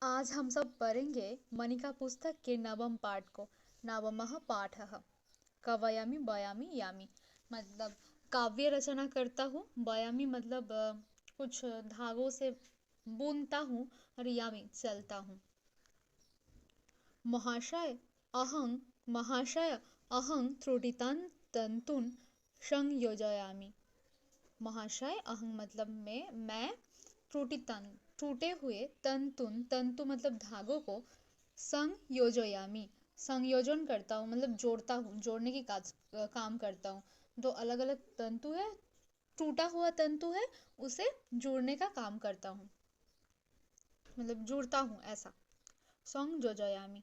आज हम सब पढ़ेंगे मनिका पुस्तक के नवम पाठ को। नवमः पाठः कवयामि बयामि यामि। मतलब काव्य रचना करता हूँ। बयामि मतलब कुछ धागों से बुनता हूँ। और यामि चलता हूँ। महाशय महाशय अहं त्रुटितान् तन्तून् संयोजयामि। महाशय अहं मतलब मैं टूटे हुए तंतु मतलब धागों को संयोजयामि संयोजन करता हूँ, मतलब जोड़ता हूँ, जोड़ने की काम करता हूँ। दो अलग अलग तंतु है, टूटा हुआ तंतु है, उसे जोड़ने का काम करता हूँ, मतलब जोड़ता हूँ ऐसा। संयोजयामि।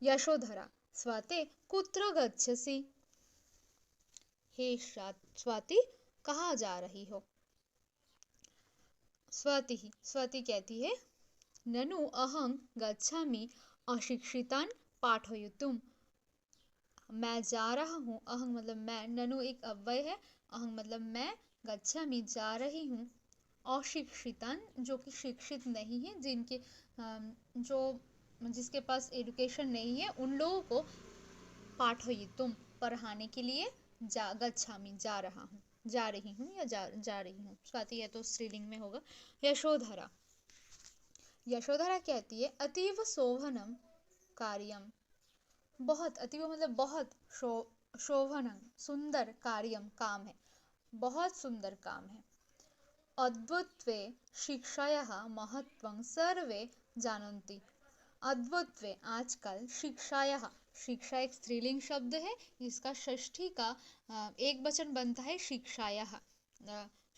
यशोधरा स्वाते कुत्र गच्छसि। हे स्वाति, कहाँ जा रही हो। स्वाति कहती है ननु अहं गच्छामि अशिक्षितान् पाठयितुम्। मैं जा रहा हूँ, अहं मतलब मैं, ननु एक अव्यय है, अहं मतलब मैं, गच्छामि जा रही हूँ, अशिक्षितान् जो कि शिक्षित नहीं है, जो जिसके पास एजुकेशन नहीं है, उन लोगों को पाठयितुम् पढ़ाने के लिए गच्छामि जा रहा हूँ, जा रही हूँ या जा रही हूँ। स्वाति है तो स्त्रीलिंग में होगा। यशोधरा कहती है अतीव शोभनम कार्यम। बहुत, अतीव मतलब बहुत, शोभनम सुंदर, कार्यम काम है, बहुत सुंदर काम है। अद्भुत्वे शिक्षायाः महत्वं सर्वे जानन्ति। अद्भुत्वे आजकल शिक्षायाः, शिक्षा एक स्त्रीलिंग शब्द है, इसका षष्ठी का एक वचन बनता है शिक्षायाः।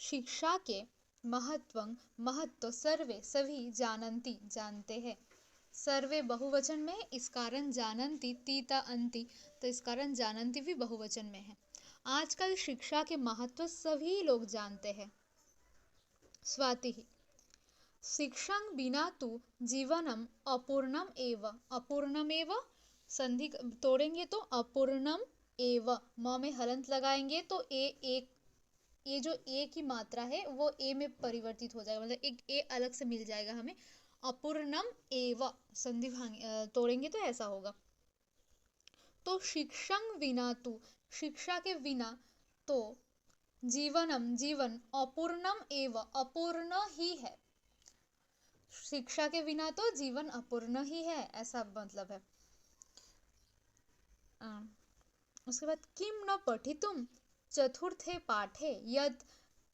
शिक्षा के महत्व सर्वे सभी जानन्ति जानते हैं। सर्वे बहुवचन में है, इस कारण जानन्ति तीता अंति, तो इस कारण जानन्ति भी बहुवचन में है। आजकल शिक्षा के महत्व सभी लोग जानते हैं। स्वाति शिक्षां बिना तु जीवनम अपूर्णम एव। अपूर्णम एव संधि तोड़ेंगे तो अपूर्णम एव, म में हलंत लगाएंगे तो ये जो ए की मात्रा है वो ए में परिवर्तित हो जाएगा, मतलब एक ए अलग से मिल जाएगा हमें। अपूर्णम एव संधि तोड़ेंगे तो ऐसा होगा। तो शिक्षां विना तु, शिक्षा के बिना तो जीवन अपूर्णम एव अपूर्ण ही है। शिक्षा के बिना तो जीवन अपूर्ण ही है, ऐसा मतलब है। उसके बाद किम न पठितुम चतुर्थे पाठे यद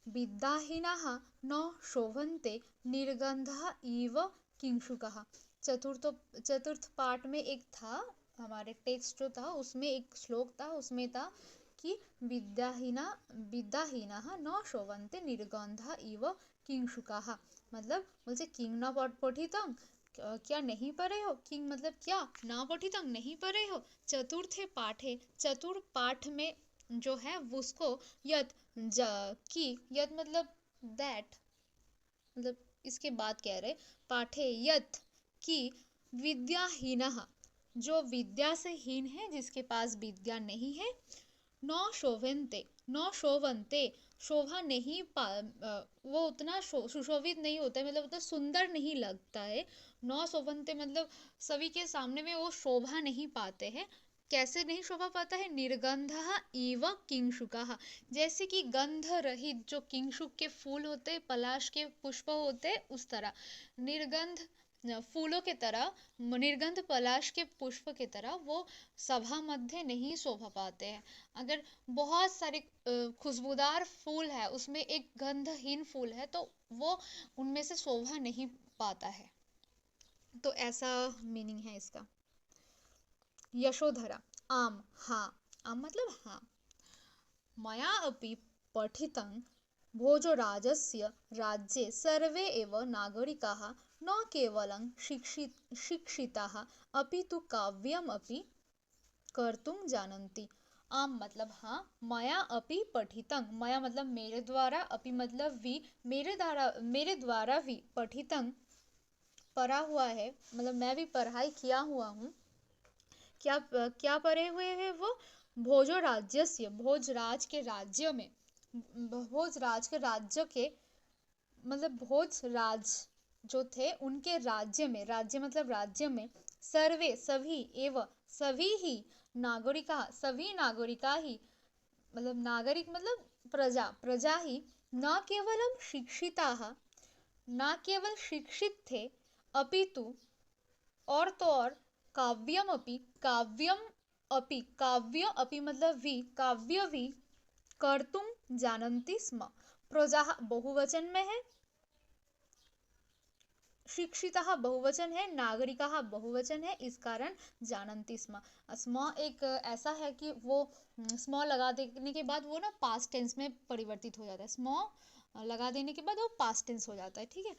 विद्याहीनाः न शोभन्ते निर्गन्धः इव किंशुकः। चतुर्थ पाठ में एक था, हमारे टेक्स्ट जो था उसमें एक श्लोक था, उसमें था कि विद्याहीनाः न शोभन्ते निर्गन्धः इव किंशुकाः। मतलब बोलते किंग न पठितम, क्या नहीं पढ़े हो, किंग मतलब क्या, ना पठितम नहीं पढ़े हो, चतुर्थे पाठे चतुर्थ पाठ में जो है उसको यद यद मतलब दैट, मतलब इसके बाद कह रहे पाठे यद कि विद्याहीनः जो विद्या से हीन है, जिसके पास विद्या नहीं है, न शोभन्ते शोभा नहीं वो उतना सुशोभित नहीं होता है, मतलब उतना सुंदर नहीं लगता है। न शोभन्ते मतलब सभी के सामने में वो शोभा नहीं पाते हैं। कैसे नहीं शोभा पाता है, निर्गंधः इव किंशुकः, जैसे कि गंध रहित जो किंशुक के फूल होते, पलाश के पुष्प होते, उस तरह निर्गंध फूलों के तरह, निर्गंध पलाश के पुष्प की तरह वो सभा मध्य नहीं शोभा पाते हैं। अगर बहुत सारे खुशबूदार फूल है, उसमें एक गंधहीन फूल है, तो वो उनमें से शोभा नहीं पाता है। तो ऐसा मीनिंग है इसका। यशोधरा आम, हाँ, आम मतलब हाँ। मया अपि पठितं भोजराजस्य राज्ये सर्वे एव नागरिकाः न केवलं शिक्षिताः अपि तु काव्यमपि कर्तुं जानन्ति। आम मतलब हाँ, मया अपि पठितं, मया मतलब मेरे द्वारा, अपि मतलब भी, मेरे द्वारा भी, पठितं पढ़ा हुआ है, मतलब मैं भी पढ़ाई किया हुआ हूँ। क्या पढ़े हुए हैं वो, भोजराज्यस्य, भोजराज के राज्य में, भोजराज के राज्य के मतलब भोजराज जो थे उनके राज्य में, राज्य मतलब राज्य में, सर्वे सभी एवं सभी ही, नागरिका सभी नागरिका ही, मतलब नागरिक मतलब प्रजा, प्रजा ही, न केवलम शिक्षिताः, न केवल शिक्षित थे, अपितु और तो और, काव्य अपि मतलब भी, काव्य भी, कर्तुम जानन्ति स्म। प्रजा बहुवचन में है, शिक्षितः बहुवचन है, नागरिकाः बहुवचन है, इस कारण जानन्ति स्म। स्म एक ऐसा है कि वो स्म लगा देने के बाद वो ना पास्ट टेंस में परिवर्तित हो जाता है, स्म लगा देने के बाद वो पास्ट टेंस हो जाता है, ठीक है।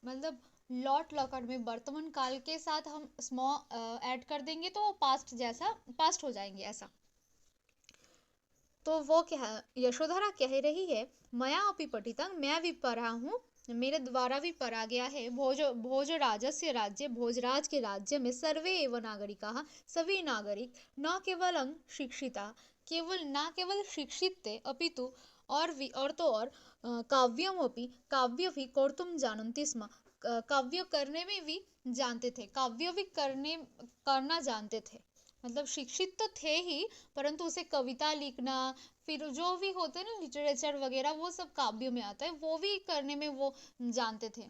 मतलब लॉट लॉकट में वर्तमान काल के साथ हम स्म ऐड कर देंगे तो वो पास्ट जैसा पास्ट हो जाएंगे ऐसा। तो वो क्या है, यशोधरा कह रही है, मया अपि पठितं, मैं भी पढ़ा हूँ, मेरे द्वारा भी पढ़ा गया है, भोजराजस्य राज्य, भोजराज के राज्य में, सर्वे एव नागरिकाः, सभी नागरिक, न केवलं शिक्षिता, केवल ना केवल शिक्षित थे, अपितु और तो और, काव्यमपि, काव्य भी कर्तुं जानन्ति स्म, काव्य करने में भी जानते थे, काव्य भी करना जानते थे। मतलब शिक्षित तो थे ही, परंतु उसे कविता लिखना, फिर जो भी होते हैं ना लिटरेचर वगैरह, वो सब काव्य में आता है, वो भी करने में वो जानते थे।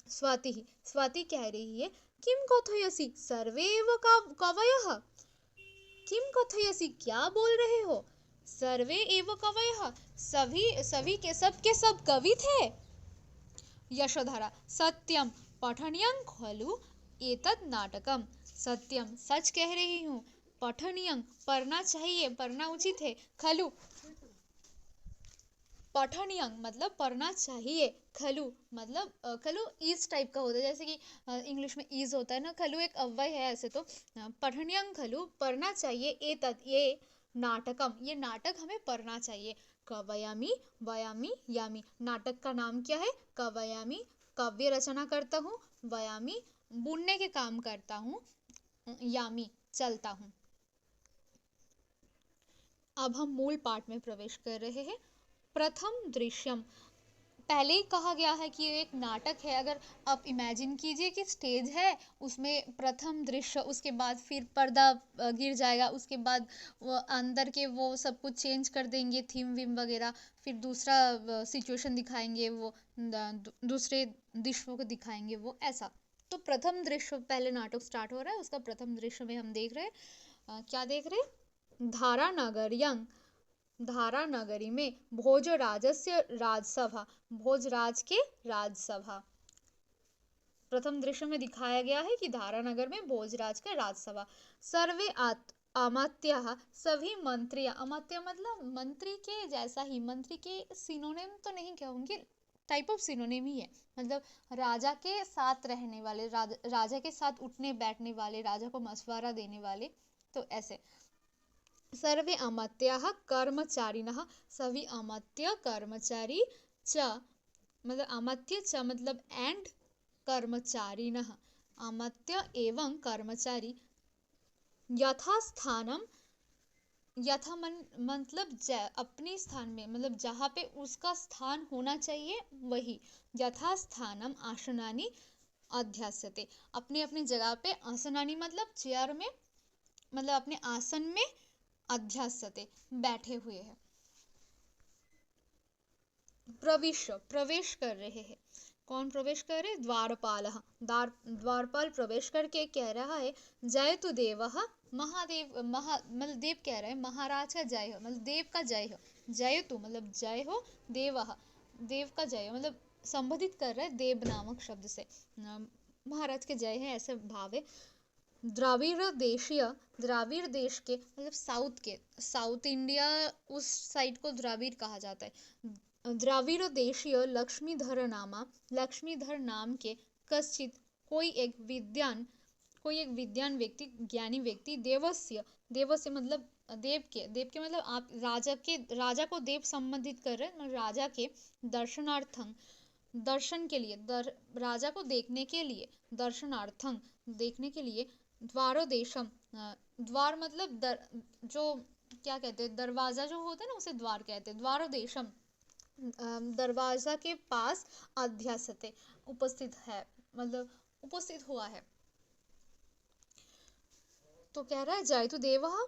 स्वाति कह रही है, किम कथयसि सर्वे एव कवयः, किम कथयसि क्या बोल रहे हो, सर्वे एव कवयः, सभी के सब कवि थे। यशोधरा, सत्यम पठनीयं खलु एतत् नाटकम, सत्यम सच कह रही हूँ, पठनीयं पढ़ना चाहिए, पढ़ना उचित है, खलु पठनीयं मतलब पढ़ना चाहिए, खलु मतलब खलु इस टाइप का होता है, जैसे कि इंग्लिश में इज होता है ना, खलु एक अव्यय है ऐसे, तो पठनीयं खलु पढ़ना चाहिए, एतत् ये नाटकम ये नाटक हमें पढ़ना चाहिए, कवयामी वयामी यामी, नाटक का नाम क्या है, कवयामी काव्य रचना करता हूँ, वयामी बुनने के काम करता हूँ, यामी चलता हूँ। अब हम मूल पाठ में प्रवेश कर रहे हैं। प्रथम दृश्यम, पहले ही कहा गया है कि ये एक नाटक है, अगर आप इमेजिन कीजिए कि स्टेज है, उसमें प्रथम दृश्य, उसके बाद फिर पर्दा गिर जाएगा, उसके बाद वो अंदर के वो सब कुछ चेंज कर देंगे, थीम वीम वगैरह, फिर दूसरा सिचुएशन दिखाएंगे, वो दूसरे दृश्यों को दिखाएंगे, वो ऐसा। तो प्रथम दृश्य पहले नाटक स्टार्ट हो रहा है, उसका प्रथम दृश्य में हम देख रहे हैं, क्या देख रहे हैं, धारा नगर्यं, धारा नगरी में भोजराजस्य राजसभा, भोजराज के राजसभा, प्रथम दृश्य में दिखाया गया है कि धारा नगर में भोजराज का राजसभा, सर्वे अमात्याः, सभी मंत्री, अमात्य मतलब मंत्री के जैसा ही, मंत्री के सिनोनिम तो नहीं कहूँगी, टाइप ऑफ सिनोनिम ही है, मतलब राजा के साथ रहने वाले, राजा के साथ उठने बैठने वाले, राजा को मशवरा देने वाले, तो ऐसे। सर्वे अमात्याः कर्मचारिणः, सभी अमात्य कर्मचारी, च मतलब अमात्य च मतलब एंड, कर्मचारिणः अमात्य एवं कर्मचारी, यथास्थानम, यथा मतलब अपने स्थान में, मतलब जहाँ पे उसका स्थान होना चाहिए वही, यथास्थानम आसनानि अध्यास्यते, अपने अपने जगह पे, आसनानि मतलब चेयर में, मतलब अपने आसन में, अध्यास्यते बैठे हुए हैं, प्रवेश कर रहे हैं, कौन प्रवेश कर रहे, द्वारपाल, द्वारपाल प्रवेश करके कह रहा है, जय तु देवः, महादेव मतलब देव कह रहे हैं, महाराज का जय हो, मतलब देव का जय हो, जय तु मतलब जय हो, देवः देव का जय हो, मतलब संबोधित कर रहे हैं देव नामक शब्द से, महाराज के जय है ऐसे भाव है। द्राविड़ देश के मतलब साउथ के, साउथ इंडिया उस साइड को द्राविड़ कहा जाता है, द्राविड़ देशीय लक्ष्मीधर नाम के कश्चित कोई एक विद्वान व्यक्ति, ज्ञानी व्यक्ति, देवस्य मतलब देव के मतलब आप राजा को देव संबंधित कर रहे हैं, मतलब राजा के दर्शनार्थं, दर्शन के लिए, राजा को देखने के लिए, दर्शनार्थं देखने के लिए, द्वारोदेशम, द्वार मतलब जो क्या कहते हैं, दरवाजा जो होता है ना, उसे द्वार कहते हैं, द्वारोदेशम दरवाजा के पास अध्यासते, उपस्थित है, मतलब उपस्थित हुआ है। तो कह रहा है जयतु देवः,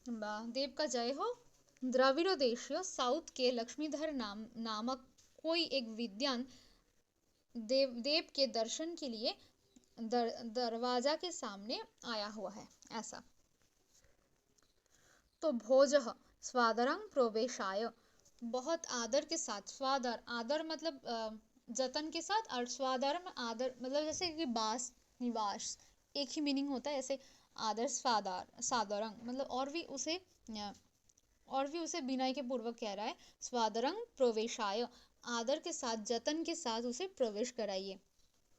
देव का जय हो। द्रविड़ देशीय साउथ के लक्ष्मीधर नामक कोई एक विद्वान देव के दर्शन के लिए दरवाजा के सामने आया हुआ है, ऐसा। तो भोजः स्वादरं प्रवेशाय, बहुत आदर के साथ, स्वादर, आदर मतलब जतन के साथ, और स्वादर में आदर मतलब जैसे कि बास, निवास, एक ही मीनिंग होता है, ऐसे आदर, स्वादर, सादरंग मतलब और भी उसे विनय के पूर्वक कह रहा है, स्वादरंग प्रवेशाय, आदर के साथ, जतन के साथ उसे प्रवेश कराइए।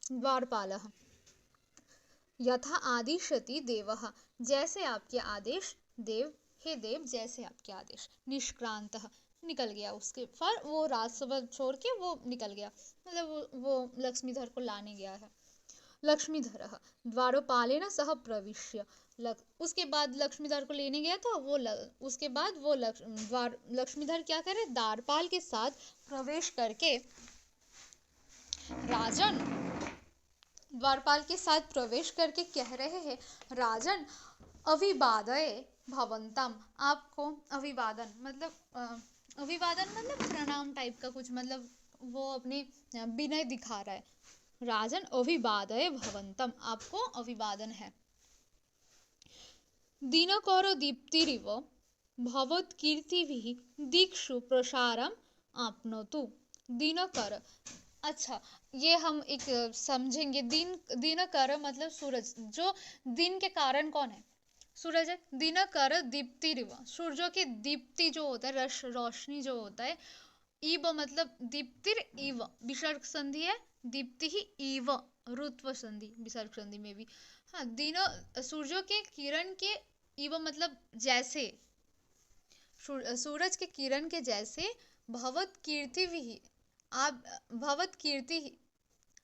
द्वारपालः यथा आदिशति देवः, जैसे आपके आदेश, देव, हे देव जैसे आपके आदेश। निष्क्रांतः, निकल गया, उसके फिर वो राजसभा छोड़ के वो निकल गया, मतलब वो लक्ष्मीधर को लाने गया है। लक्ष्मीधरः द्वारपालेन सह प्रविश्य, उसके बाद लक्ष्मीधर को लेने गया था वो, उसके बाद वो लक्ष्मीधर क्या करे, द्वारपाल के साथ प्रवेश करके, राजन, द्वारपाल के साथ प्रवेश करके कह रहे हैं, राजन अभिवादय भवंतम, आपको अभिवादन मतलब अभिवादन मतलब प्रणाम टाइप का कुछ, मतलब वो अपने विनय दिखा रहा है। राजन अभिवादय भवंतम, आपको अभिवादन है। दिनकर दीप्तिरिव भवत्कीर्तिभिः दिक्षु प्रसारम आपनोतु। दिनकर, अच्छा, ये हम एक समझेंगे। दिनकर मतलब सूरज, जो दिन के कारण कौन है, सूरज है। दिनकर दीप्तिरिव, सूर्यों की दीप्ति जो होता है, रोशनी जो होता है। इव मतलब दीप्तिर इव, विसर्ग संधि है, दीप्ति ही इव, रुत्व संधि, विसर्ग संधि में भी। हाँ, दिनों सूर्यों के किरण के, इव मतलब जैसे, सूरज के किरण के जैसे, भवत कीर्ति भी, आप, भवत कीर्ति,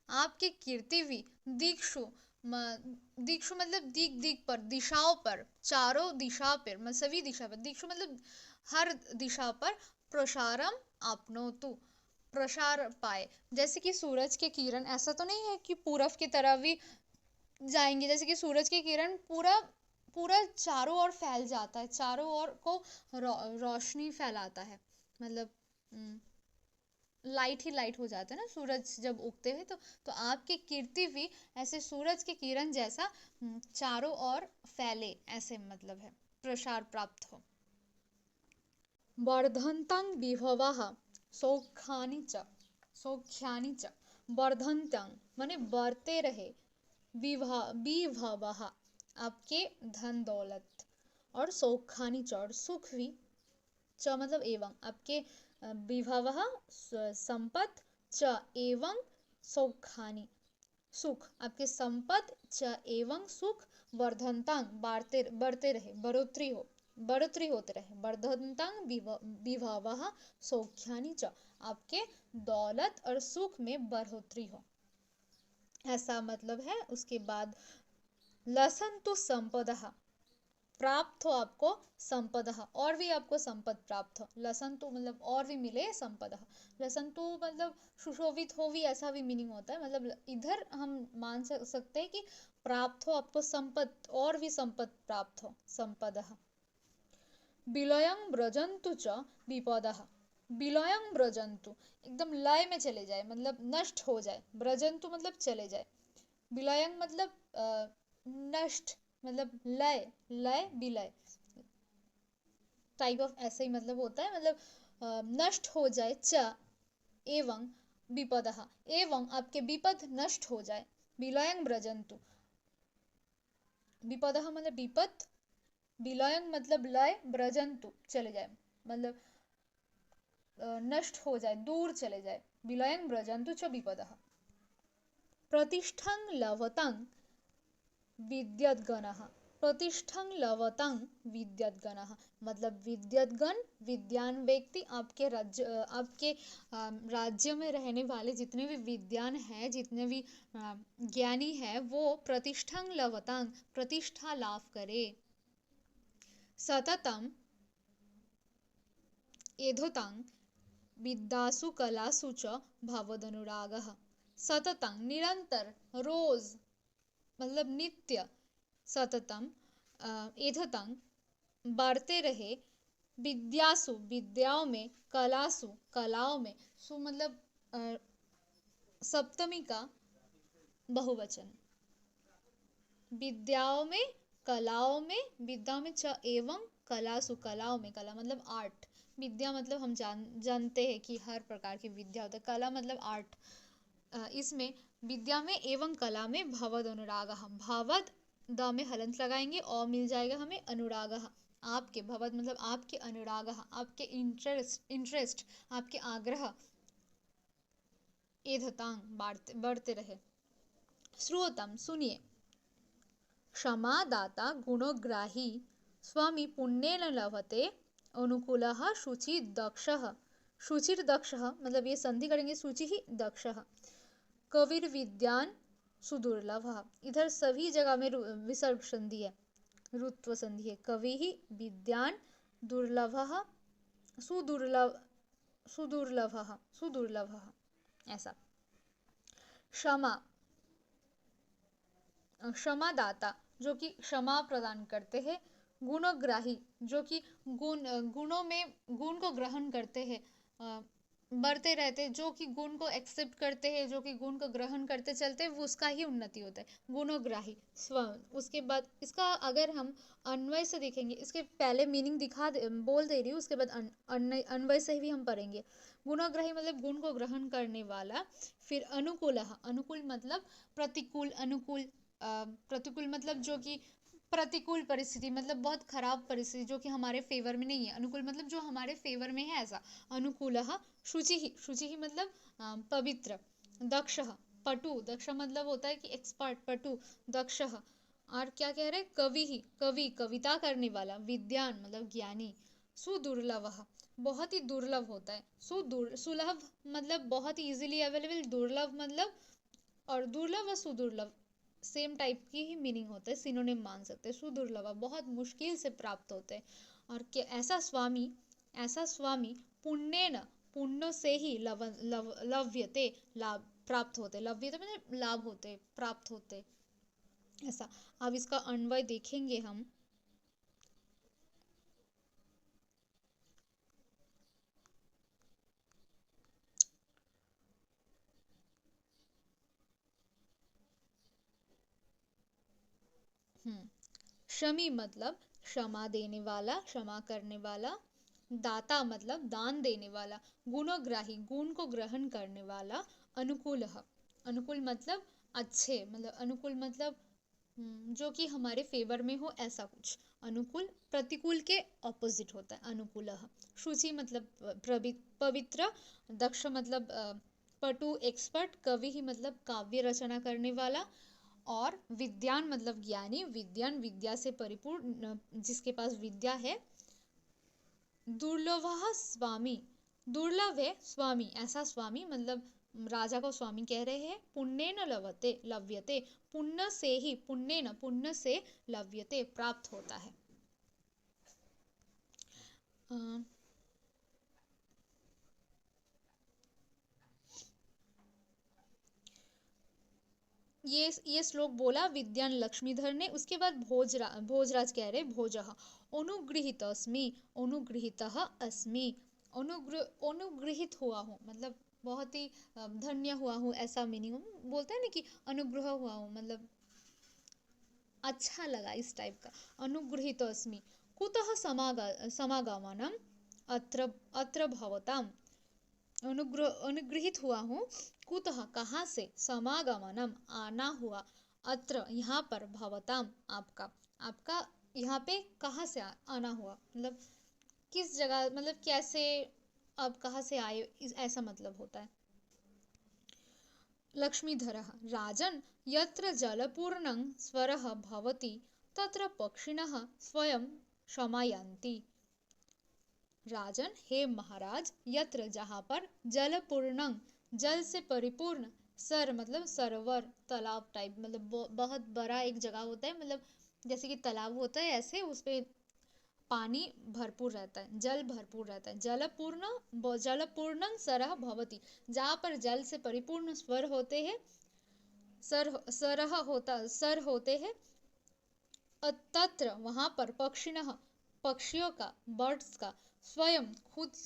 आपके कीर्ति भी, दीक्षु, दीक्षु मतलब दिक, दिक पर, दिशाओं पर, चारों दिशा पर, मतलब सभी दिशा पर, दीक्षु मतलब हर दिशा पर, प्रसारम आपनोतु, प्रसार पाए। जैसे कि सूरज के किरण, ऐसा तो नहीं है कि पूरब की तरफ भी जाएंगे, जैसे कि सूरज की किरण पूरा पूरा चारों ओर फैल जाता है, चारों ओर को रोशनी फैलाता है, मतलब लाइट ही लाइट हो जाता है ना सूरज जब उगते हैं। तो आपकी कीर्ति भी ऐसे सूरज की किरण जैसा चारों ओर फैले, ऐसे मतलब है, प्रसार प्राप्त हो। वर्धन्तं विभवः सौख्यानि च, सौख्यानि च, वर्धन्तं माने बढ़ते रहे, विभवः आपके धन दौलत, और सौख्यानि च, और सुख भी, च मतलब एवं, आपके विभवः संपत्, च एवं सौख्यानि सुख, आपके संपत्, च एवं सुख, वर्धन्तां बढ़ते रहे, बढ़ोतरी होते रहे, वर्धन्तां विभवः सौख्यानि च, आपके दौलत और सुख में बढ़ोतरी हो, ऐसा मतलब है। उसके बाद लसन्तु संपदः, प्राप्त हो आपको संपदः, और भी आपको संपद प्राप्त हो। लसन्तु मतलब और भी मिले, संपदः, लसन्तु मतलब सुशोभित हो भी, ऐसा भी मीनिंग होता है, मतलब इधर हम मान सकते हैं कि प्राप्त हो आपको संपद, और भी संपद प्राप्त हो, संपदः। विलयं व्रजन्तु च विपदः, विलयं व्रजन्तु एकदम लय में चले जाए, मतलब नष्ट हो जाए, व्रजन्तु मतलब चले जाए, विलयं मतलब नष्ट, मतलब लय, लय विलय टाइप ऑफ ऐसे ही मतलब होता है, मतलब नष्ट हो जाए, च एवं विपदः, एवं आपके विपद नष्ट हो जाए, विलयं व्रजन्तु, विपदः मतलब विपद, विलयं मतलब लय, व्रजन्तु चले जाए, मतलब नष्ट हो जाए, दूर चले जाए, विलयं व्रजन्तु च विपदः। प्रतिष्ठं लभतां विद्यद्गणः, प्रतिष्ठं लभतां विद्यद्गणः मतलब विद्यद्गण, विद्वान व्यक्ति, आपके राज्य में रहने वाले जितने भी विद्वान हैं, जितने भी ज्ञानी हैं, वो प्रतिष्ठं लभतां प्रतिष्ठा लाभ करे, सततं एधोतां विद्यासु कलासु च भवदनुरागः। सततं निरंतर, रोज मतलब नित्य, सततम एधतंग बढ़ते रहे, विद्यासु विद्याओं में, कलासु कलाओं में, सु मतलब सप्तमी का बहुवचन, विद्याओं में, कलाओं में, विद्याओं में च एवं कलासु कलाओं में, कला मतलब आर्ट, विद्या मतलब हम जानते हैं कि हर प्रकार की विद्या होता है, कला मतलब आर्ट। इसमें विद्या में एवं कला में भवद अनुराग, भवद द में हलंत लगाएंगे और मिल जाएगा हमें अनुराग, आपके, भवद मतलब आपके, अनुराग आपके इंटरेस्ट आपके आग्रह, एधतांग बढ़ते रहे। श्रुतम सुनिए, क्षमा दाता गुणोग्राही स्वामी पुण्येन लभते अनुकूलः शुचि दक्षः। शुचिर दक्षः मतलब ये संधि करेंगे, शुचि ही दक्षः। कविर विद्यान सुदुर्लभः, इधर सभी जगह में विसर्ग संधि है, रुत्व संधि है। कवि ही विद्यान दुर्लभः सुदुर्लभ, सुदुर्लभः सुदुर्लभः, ऐसा। क्षमा, क्षमा दाता जो कि क्षमा प्रदान करते हैं, गुणग्राही जो कि गुणों में गुण को ग्रहण करते हैं, बढ़ते रहते, जो कि गुण को एक्सेप्ट करते हैं, जो कि गुण को ग्रहण करते चलते हैं, वो उसका ही उन्नति होता है, गुणोग्राही स्व। उसके बाद इसका अगर हम अन्वय से देखेंगे, इसके पहले मीनिंग बोल दे रही हूँ, उसके बाद अन्वय से भी हम पढ़ेंगे। गुणोग्राही मतलब गुण को ग्रहण करने वाला। फिर अनुकूल, अनुकूल मतलब प्रतिकूल, अनुकूल प्रतिकूल मतलब जो कि प्रतिकूल परिस्थिति, मतलब बहुत खराब परिस्थिति जो कि हमारे फेवर में नहीं है, अनुकूल मतलब जो हमारे फेवर में है, ऐसा। अनुकूलः शुचिः, शुचिः मतलब पवित्र। दक्षः पटु, दक्ष मतलब होता है कि एक्सपर्ट, पटु, दक्षः। और क्या कह रहे, कवि ही, कवि कविता करने वाला। विद्यान मतलब ज्ञानी। सुदुर्लभः बहुत ही दुर्लभ होता है। सुलभ मतलब बहुत ही इजीली अवेलेबल, दुर्लभ मतलब, और दुर्लभ और सुदुर्लभ सेम टाइप की ही मीनिंग होता है, सिनोनिम मान सकते हैं। सुदुर्लभ बहुत मुश्किल से प्राप्त होते हैं। और क्या, ऐसा स्वामी, ऐसा स्वामी पुण्य न, पुण्य से ही लव्यते लाभ प्राप्त होते, लव्यते मतलब लाभ होते, प्राप्त होते, ऐसा। अब इसका अन्वय देखेंगे हम। क्षमी मतलब क्षमा देने वाला, क्षमा करने वाला। दाता मतलब दान देने वाला। गुणोग्राही गुण को ग्रहण करने वाला। अनुकूल, अनुकूल मतलब अच्छे, मतलब अनुकूल मतलब जो कि हमारे फेवर में हो, ऐसा कुछ। अनुकूल प्रतिकूल के ऑपोजिट होता है, अनुकूल। शुचि मतलब पवित्र। दक्ष मतलब पटु, एक्सपर्ट। कवि ही मतलब काव्य रचना करने वाला। और विद्यान मतलब ज्ञानी। विद्यान विद्या से परिपूर्ण, जिसके पास विद्या है। दुर्लभः स्वामी, दुर्लभ है स्वामी, ऐसा स्वामी मतलब राजा को स्वामी कह रहे हैं। पुण्य न लभते लव्यते, पुण्य से ही, पुण्य न पुण्य से, लव्यते प्राप्त होता है। ये श्लोक बोला विद्यान लक्ष्मीधर ने। उसके बाद भोजराज कह रहे, भोजः अनुगृहीत अस्मि, अनुगृहीतः अस्मि, अनुगृहित हुआ हूँ मतलब बहुत ही धन्य हुआ हूँ, ऐसा मीनिंग बोलते हैं ना कि अनुग्रह हुआ हूँ, मतलब अच्छा लगा, इस टाइप का। अनुगृहीत अस्मि, कुतः समागमनम अत्र अत्र भवताम, अनुगृहित हुआ हूँ। कुतः कहाँ से, समागमनम आना हुआ, अत्र यहाँ पर, भवताम आपका, आपका यहाँ पे कहाँ से आना हुआ, मतलब किस जगह, मतलब कैसे, आप कहाँ से आए, ऐसा मतलब होता है। लक्ष्मीधरः राजन् यत्र जलपूर्णं स्वरः भवति तत्र पक्षिणः स्वयं शमायन्ति। राजन हे महाराज, यत्र जहाँ पर, जलपूर्णं जल से परिपूर्ण, सर मतलब सरोवर, तालाब टाइप, मतलब बहुत बड़ा एक जगह होता है, मतलब जैसे कि तालाब होता है ऐसे, उस पे पानी भरपूर रहता है, जल भरपूर रहता है। जलपूर्णं सरः भवति, जहाँ पर जल से परिपूर्ण सर होते हैं, तत्र वहाँ पर पक्षिणः पक्षियों का, बर्ड्स का, स्वयं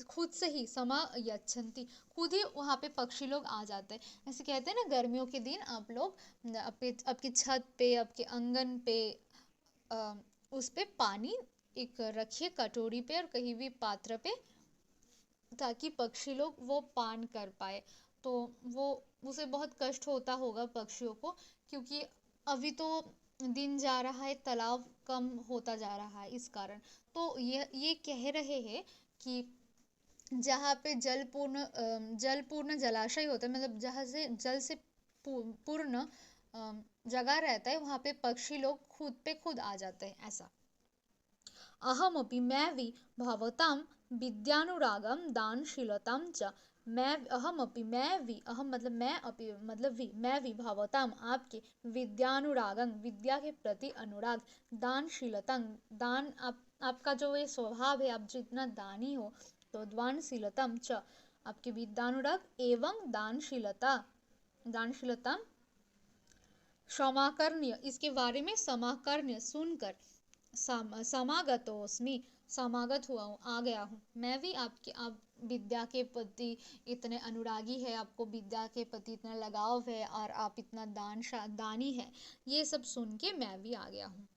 खुद से ही समागच्छन्ति, खुद ही वहाँ पे पक्षी लोग आ जाते हैं। ऐसे कहते हैं ना, गर्मियों के दिन आप लोग आपकी छत पे, आपके आंगन पे, उस पे पानी एक रखिए कटोरी पे और कहीं भी पात्र पे, ताकि पक्षी लोग वो पान कर पाए। तो वो उसे बहुत कष्ट होता होगा पक्षियों को, क्योंकि अभी तो दिन जा रहा है, तालाब कम होता जा रहा है इस कारण। तो ये कह रहे हैं कि जहाँ पे जलपूर्ण जलाशय होता है, मतलब जहाँ से जल से पूर्ण जगह रहता है, वहाँ पे पक्षी लोग खुद पे खुद आ जाते हैं, ऐसा। अहमपि मैं भी भवतां विद्यानुरागं दानशीलतां च, अहम मतलब मैं, अपि मतलब भी, मैं भी भवतां आपके, विद्यानुरागं विद्या के प्रति अनुराग, दानशीलतां आपका जो ये स्वभाव है, आप जितना दानी हो, तो दानशीलतां च आपके विद्यानुराग एवं दानशीलता समाकर्ण्य, इसके बारे में समाकर्ण्य सुनकर, समागतोस्मि समागत हुआ हूँ, आ गया हूँ। मैं भी आप विद्या के प्रति इतने अनुरागी है, आपको विद्या के प्रति इतना लगाव है, और आप इतना दानी है, ये सब सुन के मैं भी आ गया हूँ।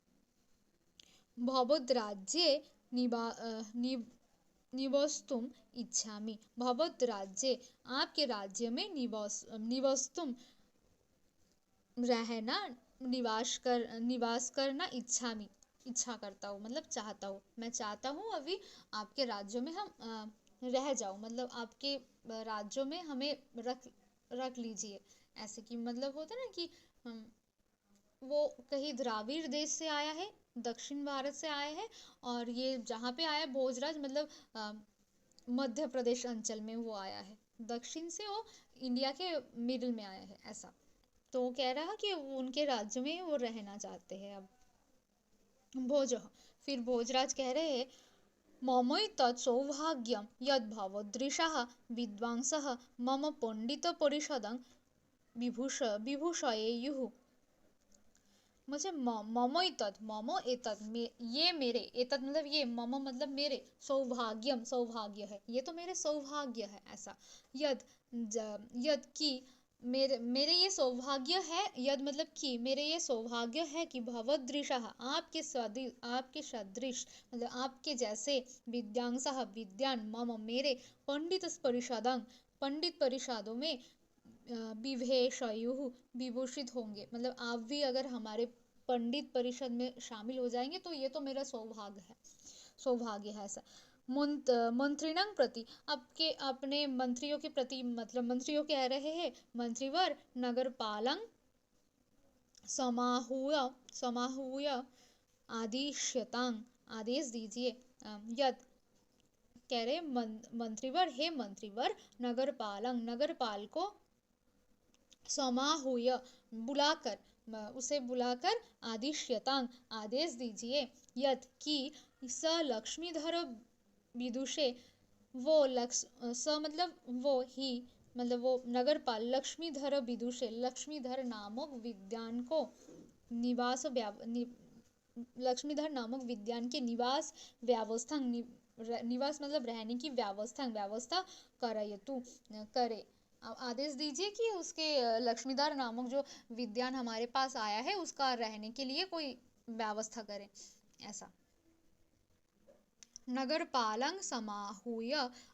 भवद्राज्ये निवस्तुम इच्छामि, भवद्राज्ये आपके राज्य में निवस्तुम रहना, निवास करना इच्छा करता हूँ, मतलब चाहता हूँ। मैं चाहता हूँ अभी आपके राज्यों में हम रह जाऊँ, मतलब आपके राज्यों में हमें रख लीजिए। ऐसे कि मतलब होता है ना कि वो कहीं द्राविड़ देश से आया है, दक्षिण भारत से आया है, और ये जहाँ पे आया भोजराज, मतलब मध्य प्रदेश अंचल में वो आया है, दक्षिण से वो इंडिया के मिडिल में आया है, ऐसा। तो वो कह रहा कि उनके राज्य में वो रहना चाहते हैं अब। फिर भोजराज कह रहे हैं, ममई तत्सौभाग्यम यद भवदृशाः विद्वांसः मम पंडित परिषदं विभूषयेयुः। मुझे मम एतत् ये मेरे, एतत् मतलब ये, मम मतलब मेरे, सौभाग्यम सौभाग्य है, ये तो मेरे सौभाग्य है, ऐसा। यद की मेरे ये सौभाग्य है, यद मतलब कि मेरे ये सौभाग्य है कि भवदृशाः आपके सदृश, मतलब आपके जैसे, विद्यांसः विद्यान, मम मेरे, पंडित परिषदों में विभेषयुः विभूषित होंगे, मतलब आप भी अगर हमारे पंडित परिषद में शामिल हो जाएंगे, तो ये तो मेरा सौभाग्य है, ऐसा। मंत्रिणं प्रति, आपके अपने मंत्रियों के प्रति, मतलब मंत्रियों कह रहे हैं, मंत्रीवर नगरपालं समाहूय आदिश्यतां, आदेश दीजिए। यद कह रहे मंत्रीवर, हे मंत्रीवर, नगरपाल को समाहूय बुलाकर, उसे बुलाकर, आदिश्यतां आदेश दीजिए, यद कि स लक्ष्मीधर विदुषे, वो मतलब वो ही, मतलब वो नगरपाल लक्ष्मीधर विदुषे, लक्ष्मीधर नामक विद्वान को लक्ष्मीधर नामक विद्वान के निवास व्यवस्था, निवास मतलब रहने की व्यवस्था करे। आदेश दीजिए कि उसके लक्ष्मीधर नामक जो विद्वान हमारे पास आया है, उसका रहने के लिए कोई व्यवस्था करें, ऐसा। नगरपालं समाहूय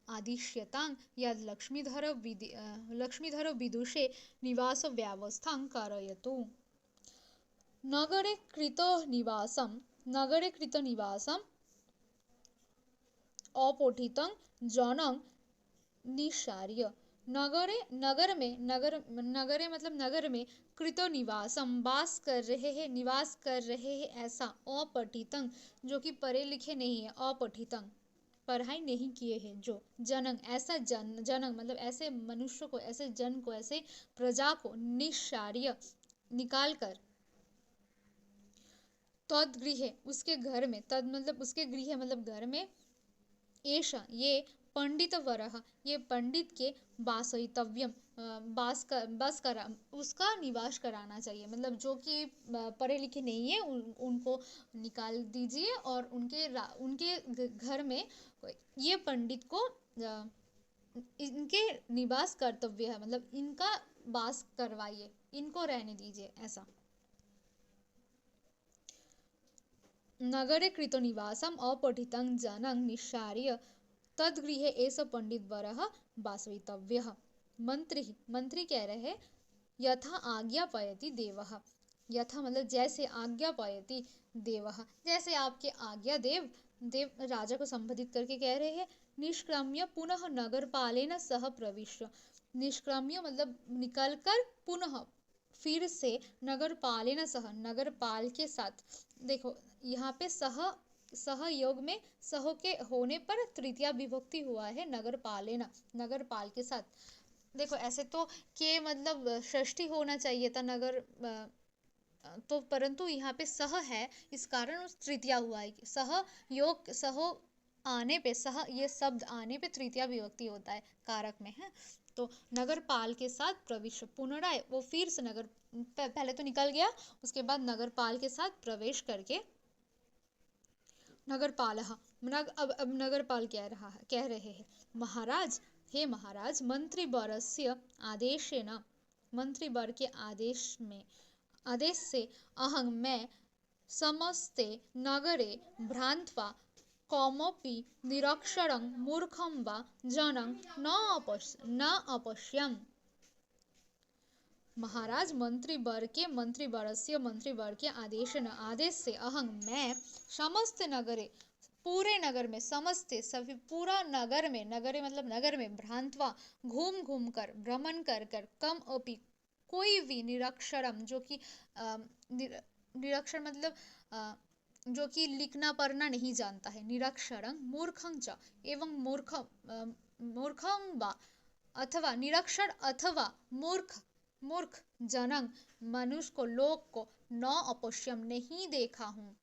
आदिश्यतां यद लक्ष्मीधर विदुषे निवास व्यवस्थां कारयतु। नगरे कृतनिवासं अपठितं जनं निस्सार्य, नगरे मतलब नगर में कृतनिवासम निवास कर रहे हैं, ऐसा, अपठितं जो कि पढ़े लिखे नहीं है, अपठितं पढ़ाई नहीं किए हैं, जो जनक ऐसा जनक मतलब ऐसे मनुष्य को, ऐसे जन को, ऐसे प्रजा को, निस्सार्य निकाल कर, तद्गृहे उसके घर में, तद मतलब उसके गृह मतलब घर में, एषा ये पंडित वरह ये पंडित के वासयितव्यम बस करा उसका निवास कराना चाहिए। मतलब जो कि पढ़े लिखे नहीं है उनको निकाल दीजिए और उनके घर में ये पंडित को इनके निवास कर्तव्य है, मतलब इनका वास करवाइए, इनको रहने दीजिए ऐसा। नगरे कृतो निवासम अपठितं जनं निस्सार्य तद्गृहे एष पंडित वरः वासयितव्यः। मंत्री कह रहे हैं यथा आज्ञापयति देवः, यथा मतलब जैसे, आज्ञापयति देवः जैसे आपके आज्ञा देव राजा को संबोधित करके कह रहे हैं। निष्क्रम्य पुनः नगरपालेन सह प्रविश्य, निष्क्रम्य मतलब निकल कर, पुनः फिर से, नगरपालेन सह नगरपाल के साथ। देखो यहाँ पे सहयोग में सह के होने पर तृतीया विभक्ति हुआ है, नगरपालेन नगरपाल के साथ। देखो ऐसे तो के मतलब षष्ठी होना चाहिए था नगर तो, परंतु यहाँ पे सह है इस कारण उस तृतीया हुआ है। सहयोग सह आने पे, सह ये शब्द आने पे तृतीया विभक्ति होता है कारक में है। तो नगरपाल के साथ प्रवेश, पुनराय वो फिर से पहले तो निकल गया, उसके बाद नगरपाल के साथ प्रवेश करके नगरपालः अब नगरपाल कह रहे हैं महाराज, हे महाराज, मंत्रीवर्यस्य आदेशेन मंत्रीवर के आदेश से मैं समस्ते नगरे भ्रांत्वा कमपि निरक्षरं मूर्खं वा जनं न अपश्यम्। महाराज मंत्रीवर के आदेश से मैं समस्त नगरे पूरे नगर में, समस्ते सभी पूरा नगर में, नगरे मतलब नगर में, भ्रांतवा घूम कर, भ्रमण कर कम अपि कोई भी निरक्षरम जो कि निरक्षर मतलब जो कि लिखना पढ़ना नहीं जानता है, निरक्षरं मूर्खं च एवं मूर्खं वा अथवा निरक्षर अथवा मूर्ख जनंग मनुष्य को, लोक को, न अपश्यम नहीं देखा हूँ।